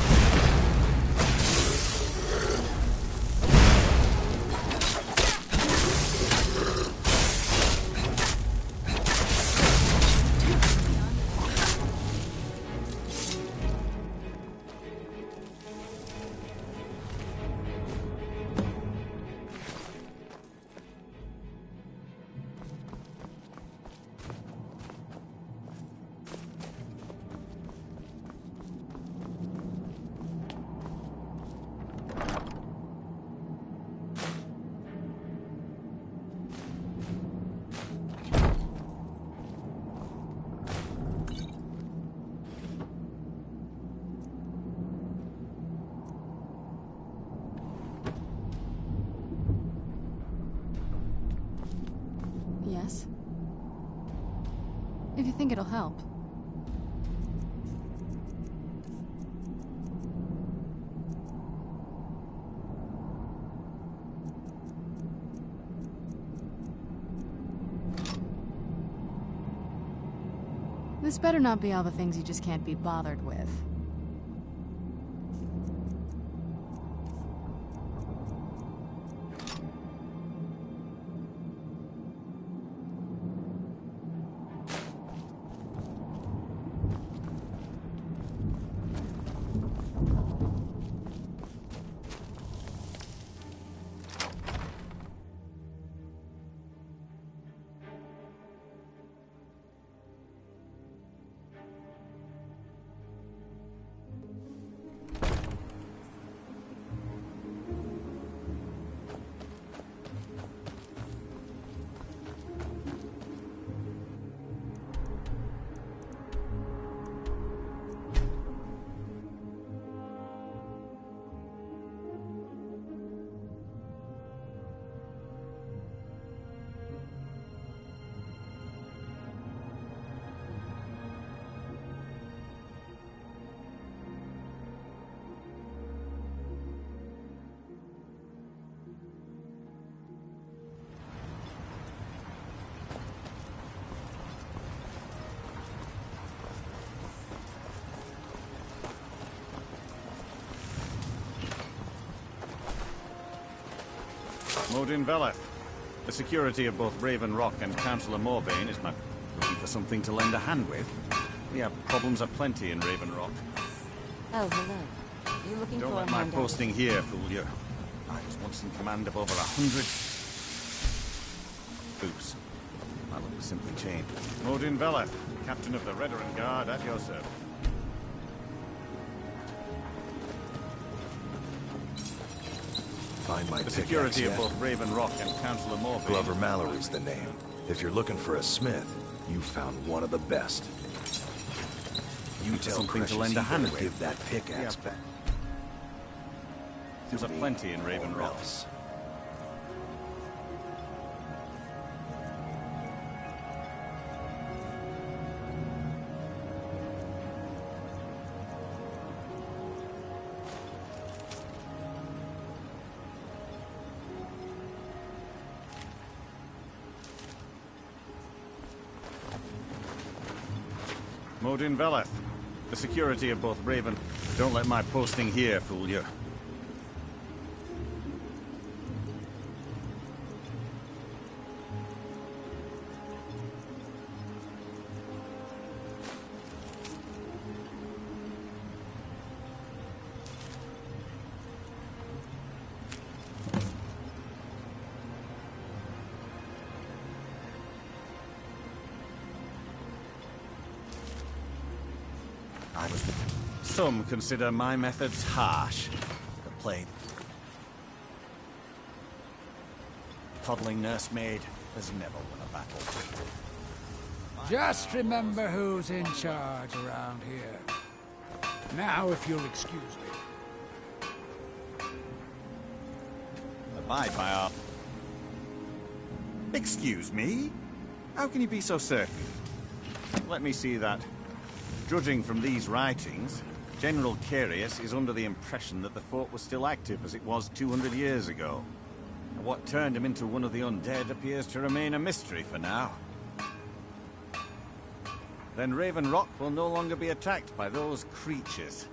If you think it'll help. This better not be all the things you just can't be bothered with. Modin Veleth. The security of both Raven Rock and Councillor Morvain is my... Looking for something to lend a hand with? We have problems aplenty in Raven Rock. Oh, hello. You looking Don't for let a my handout? posting here fool you. I was once in command of over 100... Oops. My luck was simply changed. Modin Veleth, captain of the Redoran Guard, at your service. Find my The pickaxe security of yet? both Raven Rock and Councillor Morvain. Glover Mallory's the name. If you're looking for a smith, you found one of the best. You tell something to Precious lend a he hand better with. give that pickaxe Yeah. back. There's aplenty in Raven Or Rock. else. Modin Veleth. The security of both Raven... Don't let my posting here fool you. Some consider my methods harsh. The plain. Toddling nursemaid has never won a battle. Just remember who's in charge around here. Now, if you'll excuse me. Abide by our... Excuse me? How can you be so certain? Let me see that. Judging from these writings, General Carius is under the impression that the fort was still active as it was 200 years ago. And what turned him into one of the undead appears to remain a mystery for now. Then Raven Rock will no longer be attacked by those creatures.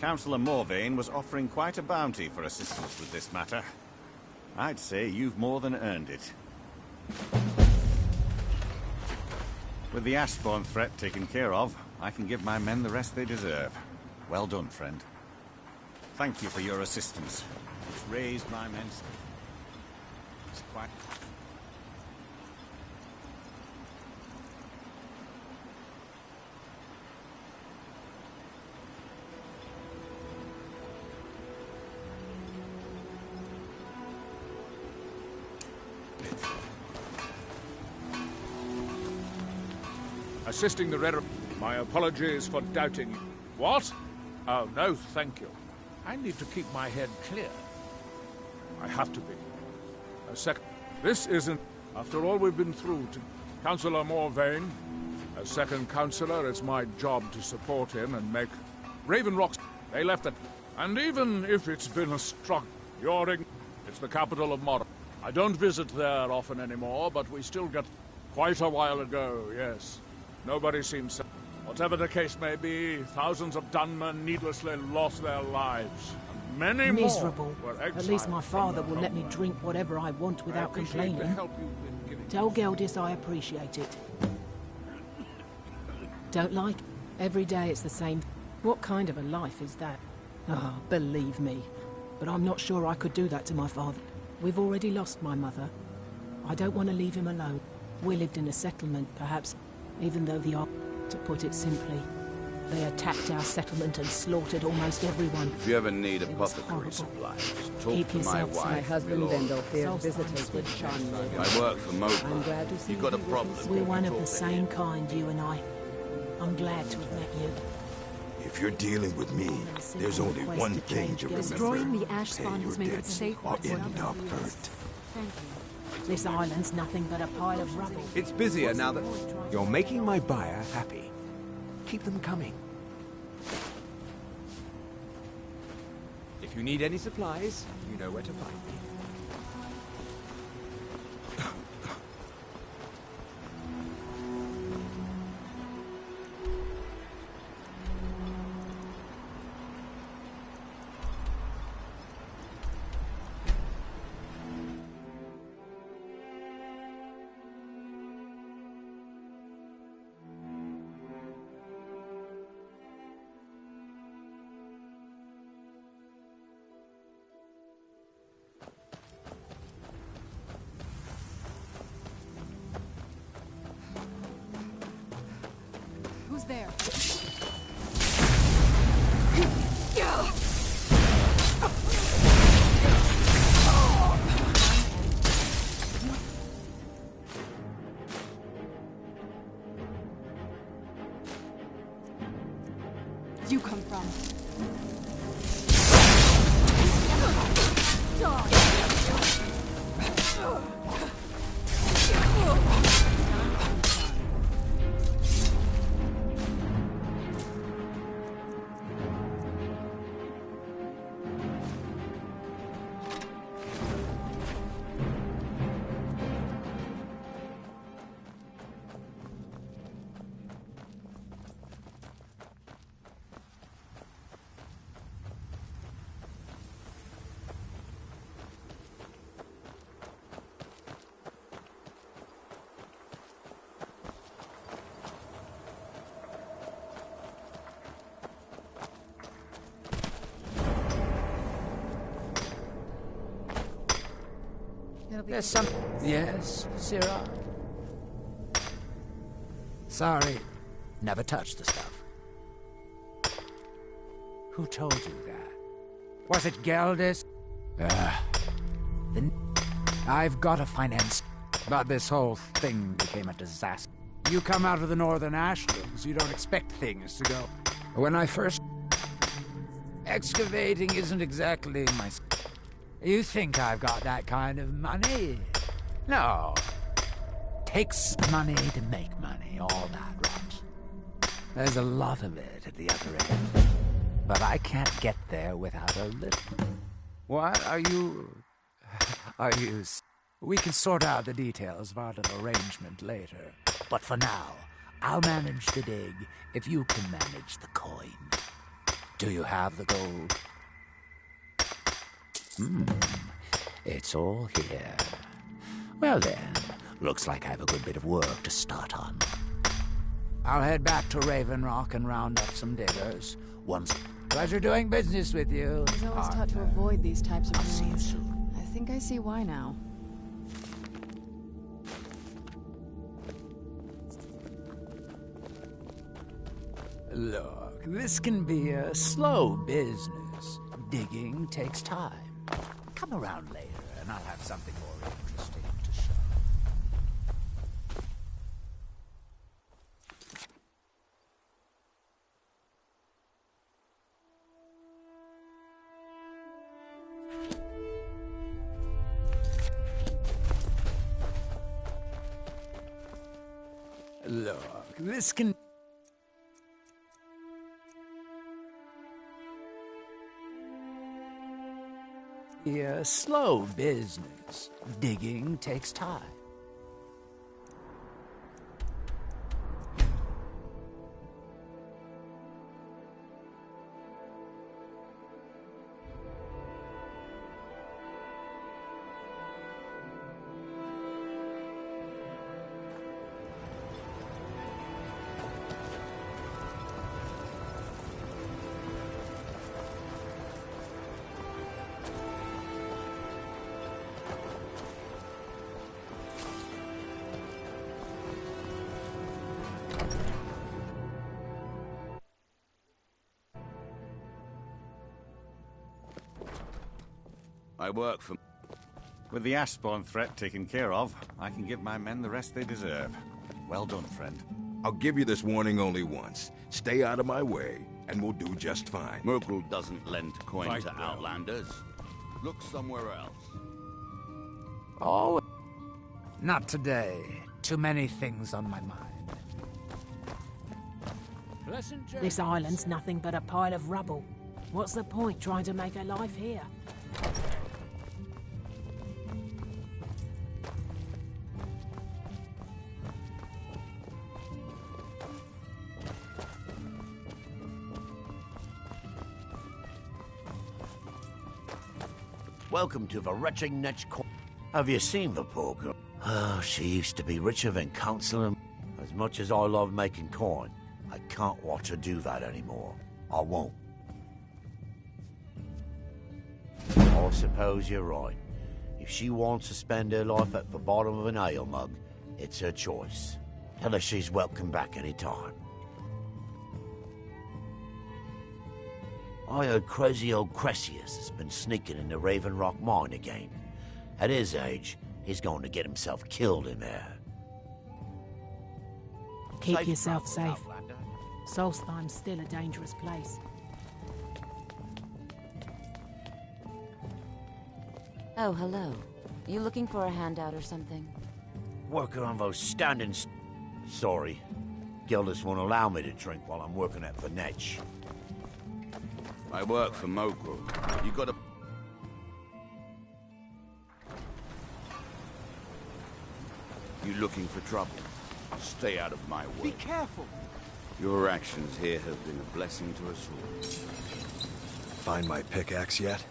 Councillor Morvain was offering quite a bounty for assistance with this matter. I'd say you've more than earned it. With the Ashbourne threat taken care of, I can give my men the rest they deserve. Well done, friend. Thank you for your assistance. It's raised my men's... It's quite... Assisting the Red... My apologies for doubting you. What? Oh, no, thank you. I need to keep my head clear. I have to be. A sec... This isn't... After all we've been through to... Councillor Morvain, As second counselor, it's my job to support him and make Raven Rock. They left it. And even if it's been a struggle, it's the capital of Mor. I don't visit there often anymore, but we still get quite a while ago, yes. Nobody seems safe. Whatever the case may be, thousands of Dunmen needlessly lost their lives. And many Miserable. more were exiled. At least my father will let me drink whatever I want without complaining. Tell Geldis I appreciate it. Don't like it? Every day it's the same. What kind of a life is that? Ah, believe me. But I'm not sure I could do that to my father. We've already lost my mother. I don't want to leave him alone. We lived in a settlement, perhaps, even though to put it simply, they attacked our settlement and slaughtered almost everyone. If you ever need apothecary supplies, talk to my wife. My husband Vendel feared visitors would charm you. I work for Mopa. I'm glad to see you got a you problem. We're one of the same kind, you and I. I'm glad to have met you. If you're dealing with me, there's only one thing to remember. Destroying the ash spawn has made it safe or end up hurt. Thank you. This island's nothing but a pile of rubble. It's busier now that you're making my buyer happy. Keep them coming. If you need any supplies, you know where to find me. Who's there? You come from? There's some... Yes, Sirrah? Sorry, never touched the stuff. Who told you that? Was it Geldis? Then I've got a finance, but this whole thing became a disaster. You come out of the northern ashlands, you don't expect things to go. When I first... Excavating isn't exactly my... You think I've got that kind of money? No. Takes money to make money, all that rot. There's a lot of it at the other end. But I can't get there without a little. What are you... We can sort out the details of our little arrangement later. But for now, I'll manage the dig if you can manage the coin. Do you have the gold? It's all here. Well then, looks like I have a good bit of work to start on. I'll head back to Raven Rock and round up some diggers. Pleasure doing business with you. He's always taught to avoid these types of rooms. I think I see why now. Look, this can be a slow business. Digging takes time. Come around later, and I'll have something more interesting to show. Look, This can... be a slow business. Digging takes time. I work for... With the Ashspawn threat taken care of, I can give my men the rest they deserve. Well done, friend. I'll give you this warning only once. Stay out of my way, and we'll do just fine. Merkel doesn't lend coin Fight to them. outlanders. Look somewhere else. Oh, not today. Too many things on my mind. This island's nothing but a pile of rubble. What's the point trying to make a life here? Welcome to the wretched next corner. Have you seen the poor girl? Oh, she used to be richer than Council. As much as I love making coin, I can't watch her do that anymore. I won't. I suppose you're right. If she wants to spend her life at the bottom of an ale mug, it's her choice. Tell her she's welcome back any time. I heard crazy old Cressius has been sneaking in the Raven Rock mine again. At his age, he's going to get himself killed in there. Keep yourself safe. Solstheim's still a dangerous place. Oh, hello. You looking for a handout or something? Working on those standing... Sorry. Gildas won't allow me to drink while I'm working at Venetch. I work for Mogul. You gotta... You looking for trouble? Stay out of my way. Be careful. Your actions here have been a blessing to us all. Find my pickaxe yet?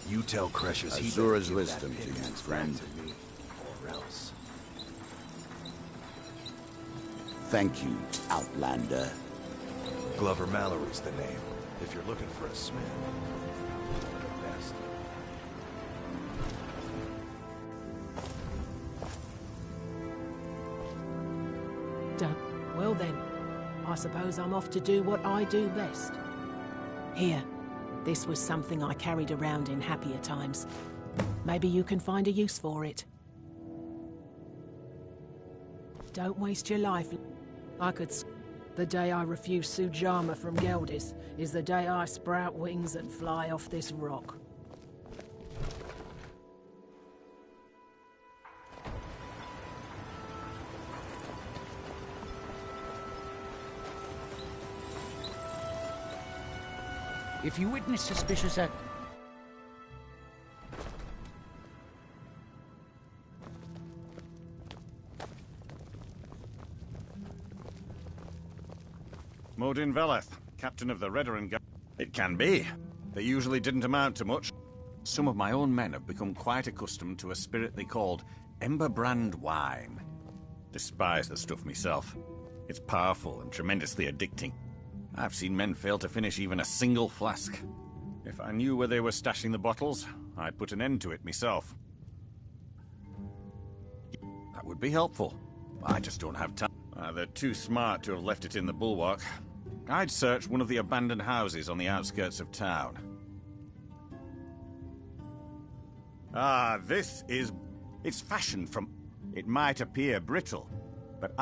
You tell Cressius he Azura's better give wisdom that to you, pickaxe friend. back to me, or else. Thank you, Outlander. Glover Mallory's the name. If you're looking for a smith, the best. Done. Well then, I suppose I'm off to do what I do best. Here, this was something I carried around in happier times. Maybe you can find a use for it. Don't waste your life. I could... The day I refuse Sujama from Geldis is the day I sprout wings and fly off this rock. If you witness suspicious act... Modin Veleth, captain of the Redoran Guard. It can be. They usually didn't amount to much. Some of my own men have become quite accustomed to a spirit they called Emberbrand wine. Despise the stuff myself. It's powerful and tremendously addicting. I've seen men fail to finish even a single flask. If I knew where they were stashing the bottles, I'd put an end to it myself. That would be helpful. I just don't have time. They're too smart to have left it in the bulwark. I'd search one of the abandoned houses on the outskirts of town. Ah, this is... It's fashioned from... It might appear brittle, but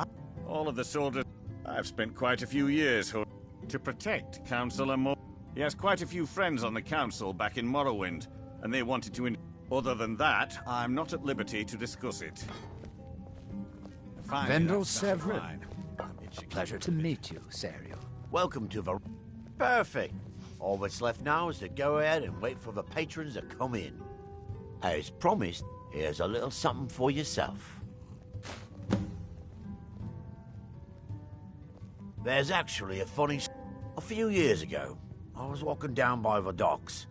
all of the soldiers... I've spent quite a few years to protect Councillor Mo... He has quite a few friends on the council back in Morrowind, and they wanted to... Other than that, I'm not at liberty to discuss it. Vendel Severin. Pleasure to meet you, Serial. Welcome to the... Perfect. All that's left now is to go ahead and wait for the patrons to come in. As promised, here's a little something for yourself. There's actually a funny... A few years ago, I was walking down by the docks.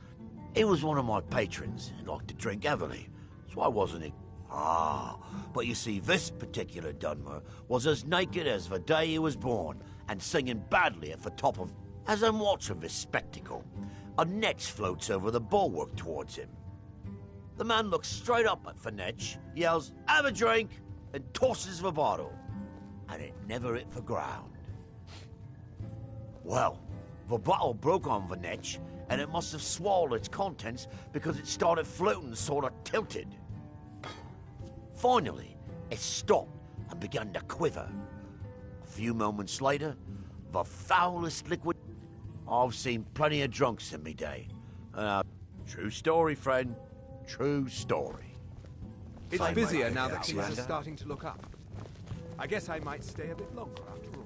He was one of my patrons and liked to drink heavily, so I wasn't... but you see, this particular Dunmer was as naked as the day he was born and singing badly at the top of... As I'm watching this spectacle, a netch floats over the bulwark towards him. The man looks straight up at the netch, yells, "Have a drink," and tosses the bottle. And it never hit the ground. Well, the bottle broke on the netch, and it must have swallowed its contents because it started floating sort of tilted. Finally, it stopped and began to quiver. A few moments later, the foulest liquid... I've seen plenty of drunks in me day. True story, friend. True story. It's busier now that things are starting to look up. I guess I might stay a bit longer after all.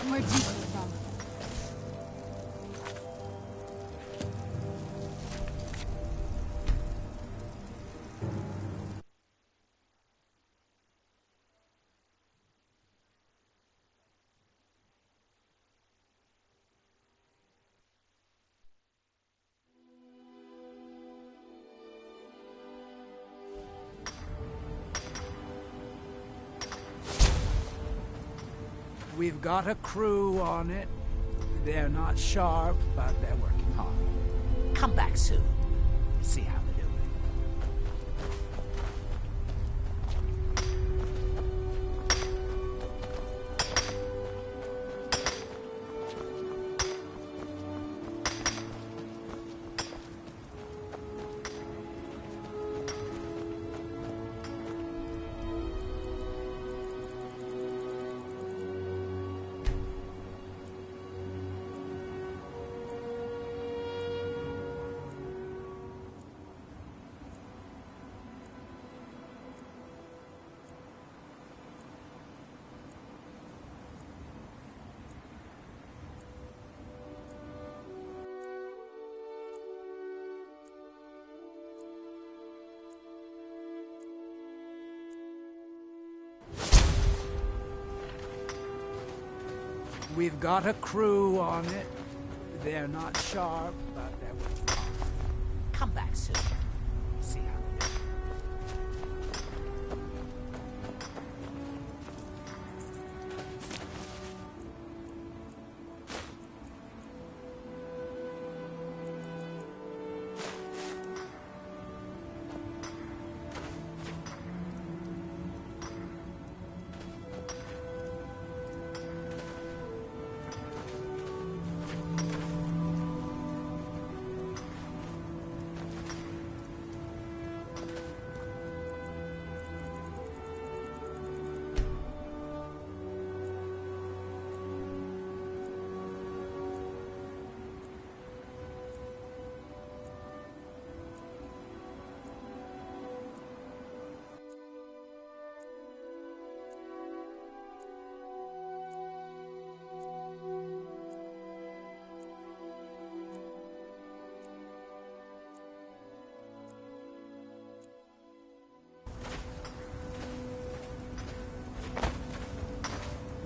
Where'd you come from? We've got a crew on it. They're not sharp, but they're working hard. Come back soon. See how they're doing. We've got a crew on it. They're not sharp, but they're working hard. Come back soon. See how they're doing.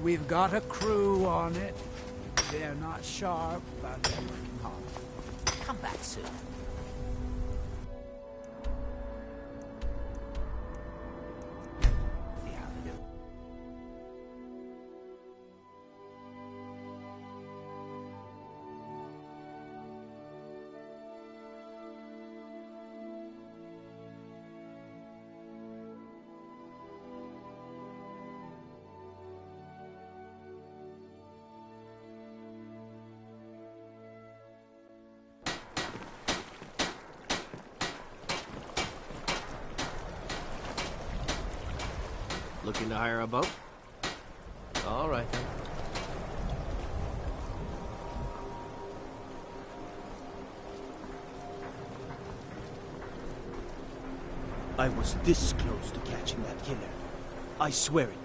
We've got a crew on it. They're not sharp, but they're working hard. Come back soon. Looking to hire a boat? All right, then. I was this close to catching that killer. I swear it.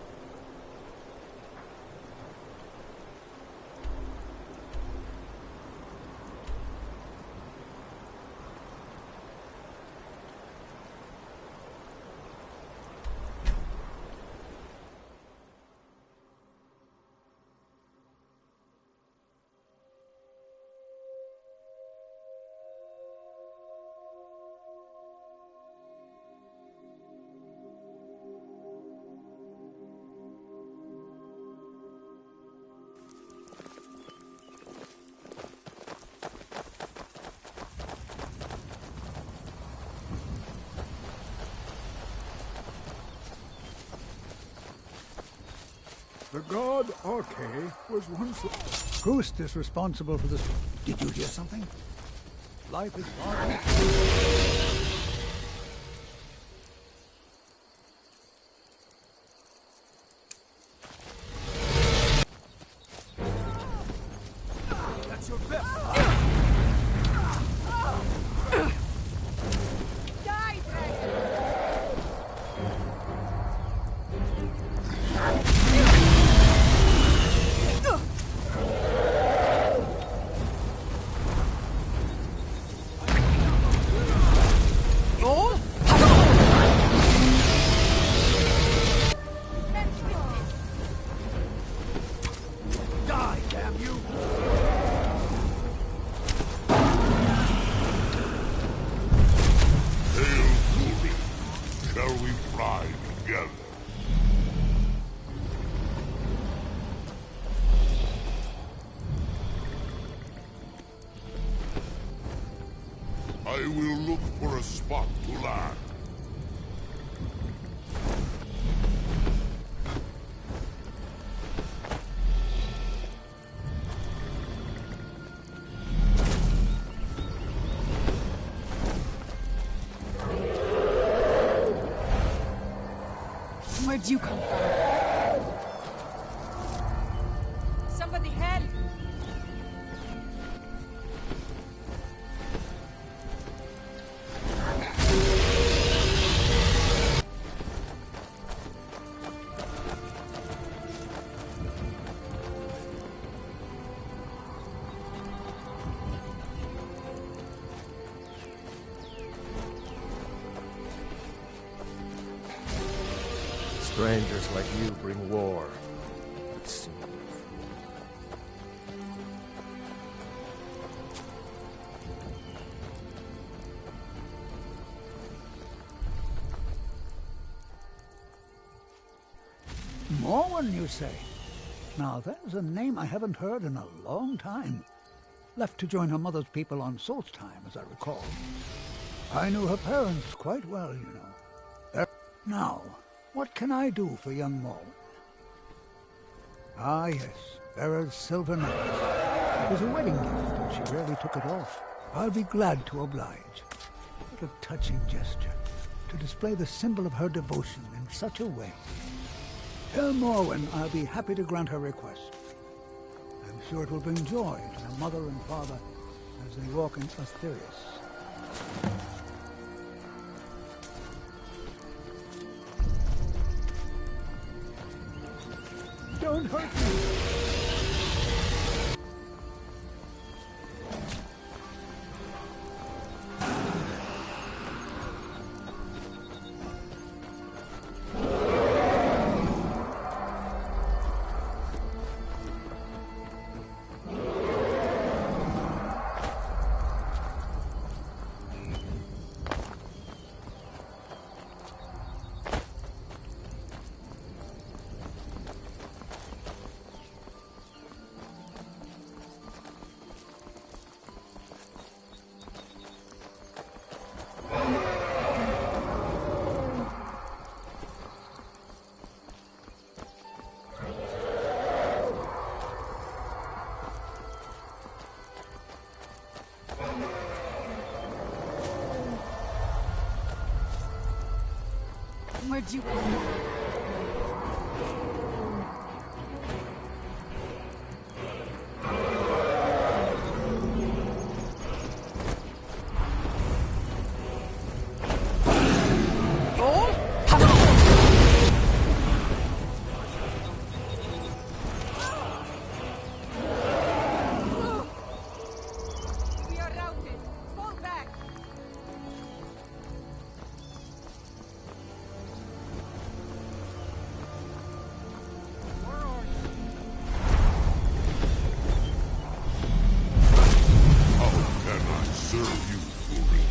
The god Arche was once... Ghost is responsible for this. Did you hear something? Life is hard. That's your best. I will look for a spot to land. Where'd you come from? Somebody help! Strangers like you bring war. It seems. Morwen, you say? Now, there's a name I haven't heard in a long time. Left to join her mother's people on Solstheim, as I recall. I knew her parents quite well, you know. Now, what can I do for young Morwen? Ah, yes, Bera's silver necklace. It was a wedding gift, and she rarely took it off. I'll be glad to oblige. What a touching gesture, to display the symbol of her devotion in such a way. Tell Morwen I'll be happy to grant her request. I'm sure it will bring joy to her mother and father as they walk in Asterius. Don't hurt me! you... We are routed. Fall back. How can I serve you, Fury?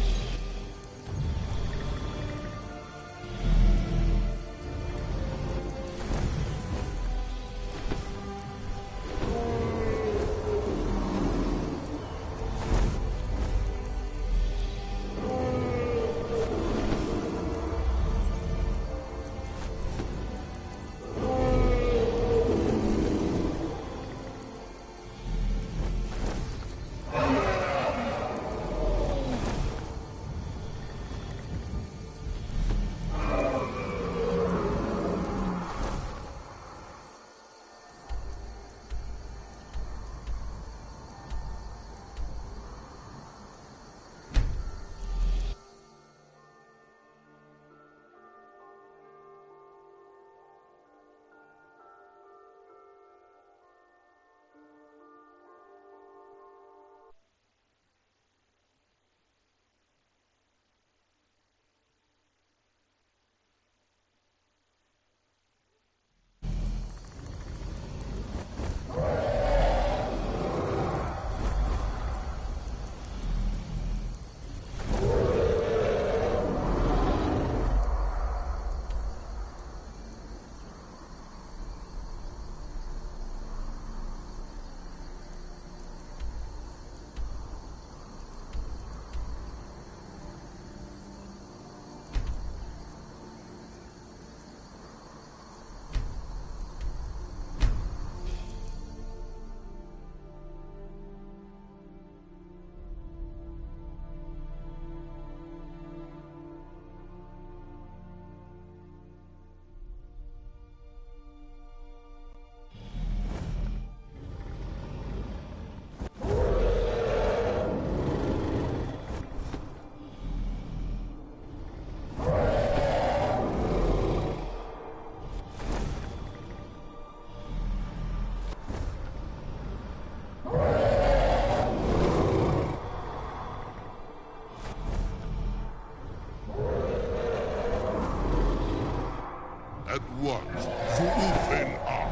At once, Zuufen are.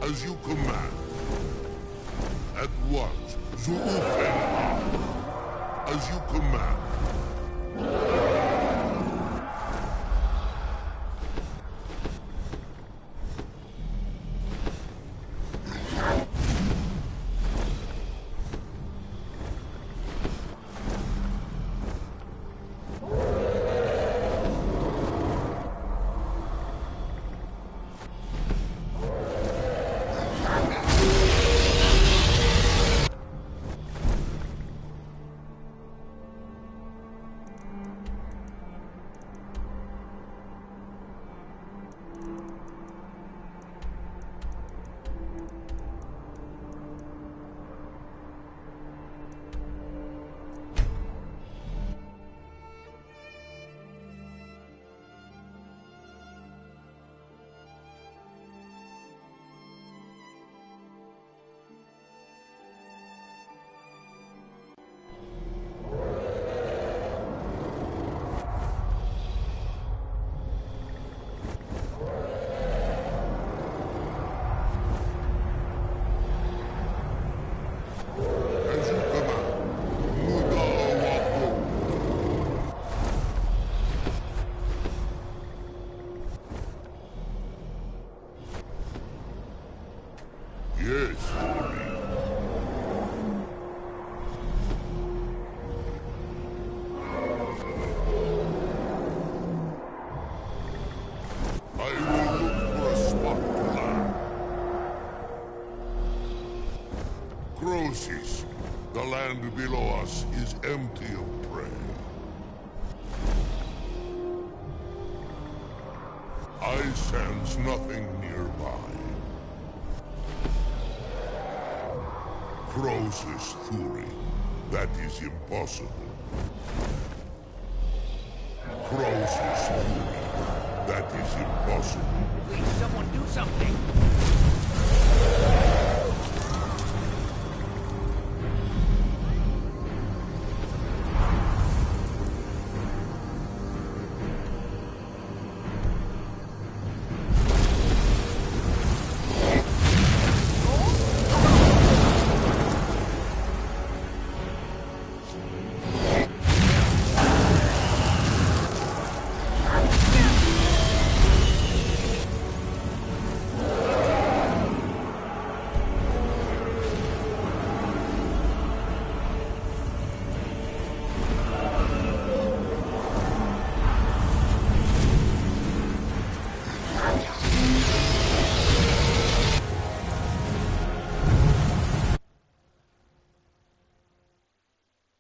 As you command. At once, Zuufen are. As you command. land below us is empty of prey. I sense nothing nearby. Croesus Thuri, that is impossible. Croesus Thuri, that is impossible. Please, someone do something!